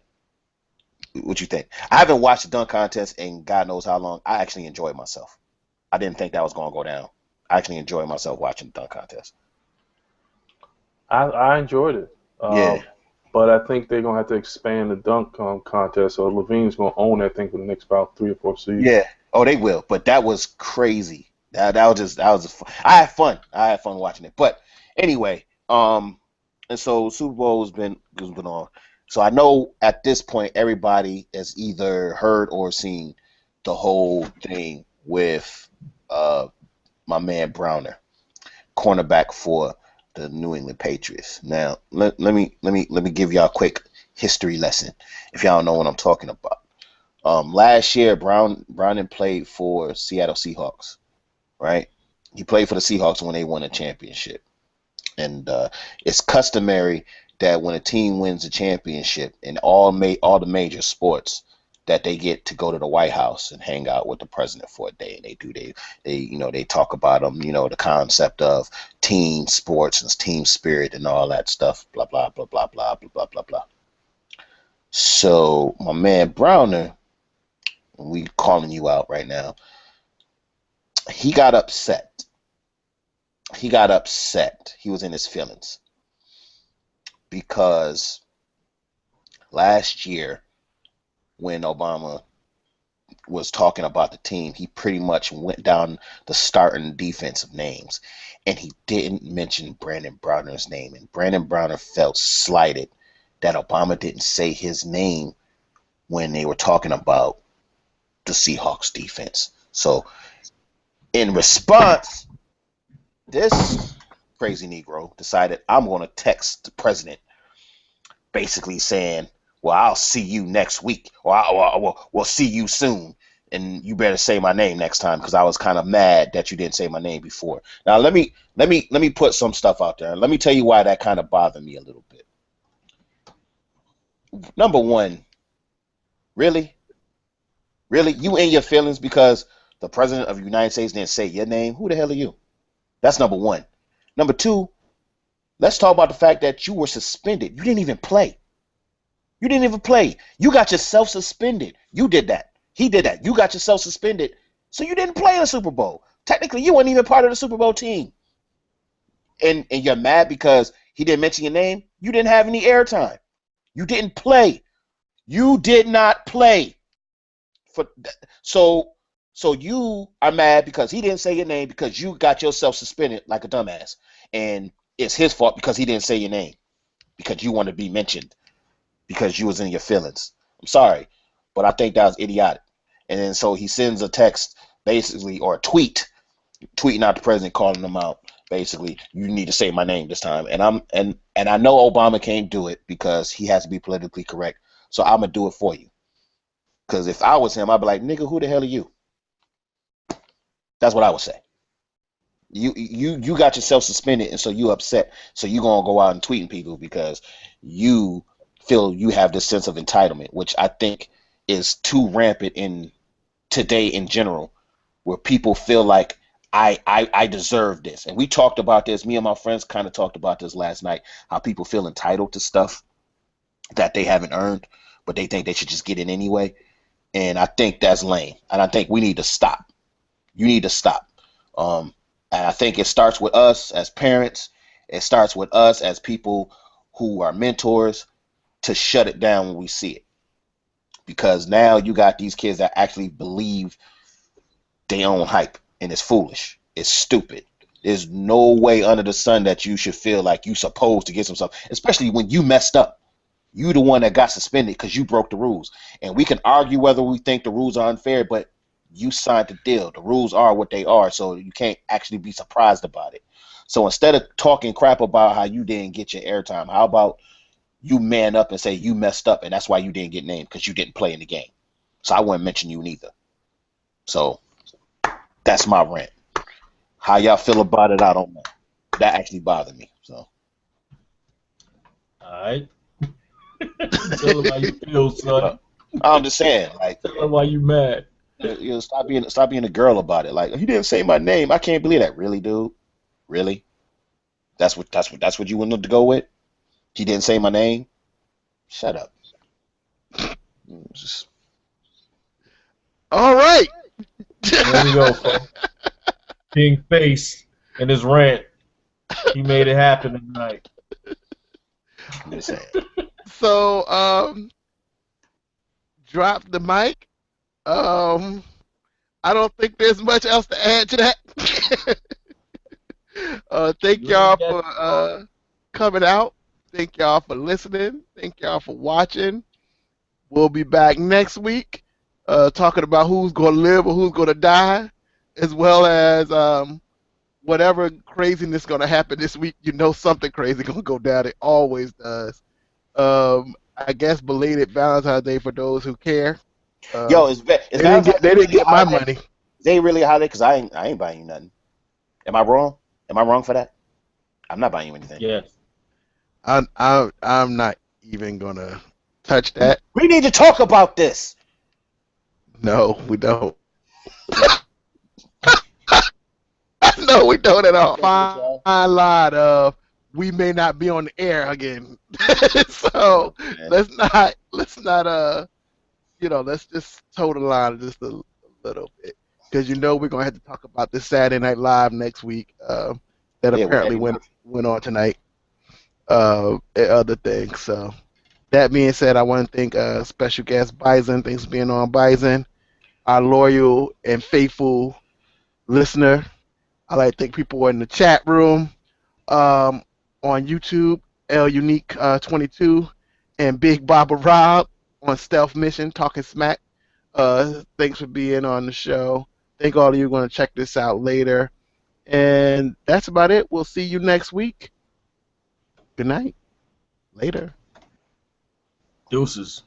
What you think? I haven't watched the dunk contest in God knows how long. I actually enjoyed myself. I didn't think that was going to go down. I actually enjoyed myself watching the dunk contest. I enjoyed it. Yeah. But I think they're going to have to expand the dunk contest, so Levine's going to own that thing for the next about 3 or 4 seasons. Yeah. Oh, they will. But that was crazy. That was I had fun. I had fun watching it. But anyway, and so Super Bowl has been on. So I know at this point everybody has either heard or seen the whole thing with my man Browner, cornerback for the New England Patriots. Now let me give y'all a quick history lesson if y'all don't know what I'm talking about. Last year Browner played for Seattle Seahawks. Right, he played for the Seahawks when they won a championship, and it's customary that when a team wins a championship in all the major sports, that they get to go to the White House and hang out with the president for a day. And they talk about the concept of team sports and team spirit and all that stuff. Blah blah blah blah blah blah blah blah blah. So my man Browner, we calling you out right now. He got upset. He was in his feelings because last year when Obama was talking about the team, he pretty much went down the starting defensive names, and he didn't mention Brandon Browner's name, and Brandon Browner felt slighted that Obama didn't say his name when they were talking about the Seahawks defense. So in response, this crazy Negro decided I'm going to text the president basically saying, well, I'll see you next week, or we'll see you soon, and you better say my name next time because I was kind of mad that you didn't say my name before. Now let me put some stuff out there. Let me tell you why that kind of bothered me a little bit. Number one, really, you in your feelings because the president of the United States didn't say your name? Who the hell are you? That's number one. Number two, let's talk about the fact that you were suspended. You didn't even play. You didn't even play. You got yourself suspended. You did that. He did that. You got yourself suspended. So you didn't play in the Super Bowl. Technically, you weren't even part of the Super Bowl team. And you're mad because he didn't mention your name? You didn't have any airtime. You didn't play. You did not play. So you are mad because he didn't say your name because you got yourself suspended like a dumbass. And it's his fault because he didn't say your name because you want to be mentioned because you was in your feelings. I'm sorry, but I think that was idiotic. And then so he sends a text basically, or a tweeting out the president, calling him out. Basically, you need to say my name this time. And I know Obama can't do it because he has to be politically correct. So I'm gonna do it for you. Because if I was him, I'd be like, nigga, who the hell are you? That's what I would say. You got yourself suspended, and so you upset. So you gonna go out and tweeting people because you feel you have this sense of entitlement, which I think is too rampant in today in general, where people feel like I deserve this. And we talked about this. Me and my friends kind of talked about this last night. How people feel entitled to stuff that they haven't earned, but they think they should just get it anyway. And I think that's lame. And I think we need to stop. You need to stop. And I think it starts with us as parents. It starts with us as people who are mentors to shut it down when we see it. Because now you got these kids that actually believe their own hype, and it's foolish. It's stupid. There's no way under the sun that you should feel like you're supposed to get some stuff, especially when you messed up. You the one that got suspended because you broke the rules. And we can argue whether we think the rules are unfair, but you signed the deal. The rules are what they are, so you can't actually be surprised about it. So instead of talking crap about how you didn't get your airtime, how about you man up and say you messed up and that's why you didn't get named because you didn't play in the game. So I wouldn't mention you neither. So that's my rant. How y'all feel about it, I don't know. That actually bothered me. So. All right. Tell them how you feel, son. I'm just saying, like, tell them why you mad. You know, stop being a girl about it. Like, you didn't say my name. I can't believe that. Really, dude? Really? That's what you wanted to go with? He didn't say my name? Shut up. Just... All right. There we go, folks. King Face and his rant. He made it happen tonight. I'm just saying. So, drop the mic. I don't think there's much else to add to that. Thank y'all for coming out. Thank y'all for listening. Thank y'all for watching. We'll be back next week talking about who's going to live or who's going to die, as well as whatever craziness is going to happen this week. You know something crazy going to go down. It always does. I guess belated Valentine's Day for those who care. Yo, they didn't get my money. They ain't really a holiday because I ain't buying you nothing. Am I wrong? Am I wrong for that? I'm not buying you anything. Yes. I'm not even gonna touch that. We need to talk about this. No, we don't. No, we don't at all. Fine line of we may not be on the air again. So let's not let's just toe the line just a little bit, because we're gonna have to talk about this Saturday Night Live next week that apparently went on tonight and other things. So that being said, I want to thank special guest Bison. Thanks for being on, Bison, our loyal and faithful listener. I like to thank people in the chat room on YouTube, L Unique 22, and Big Baba Rob on Stealth Mission, talking smack. Thanks for being on the show. Think all of you are going to check this out later. And that's about it. We'll see you next week. Good night. Later. Deuces.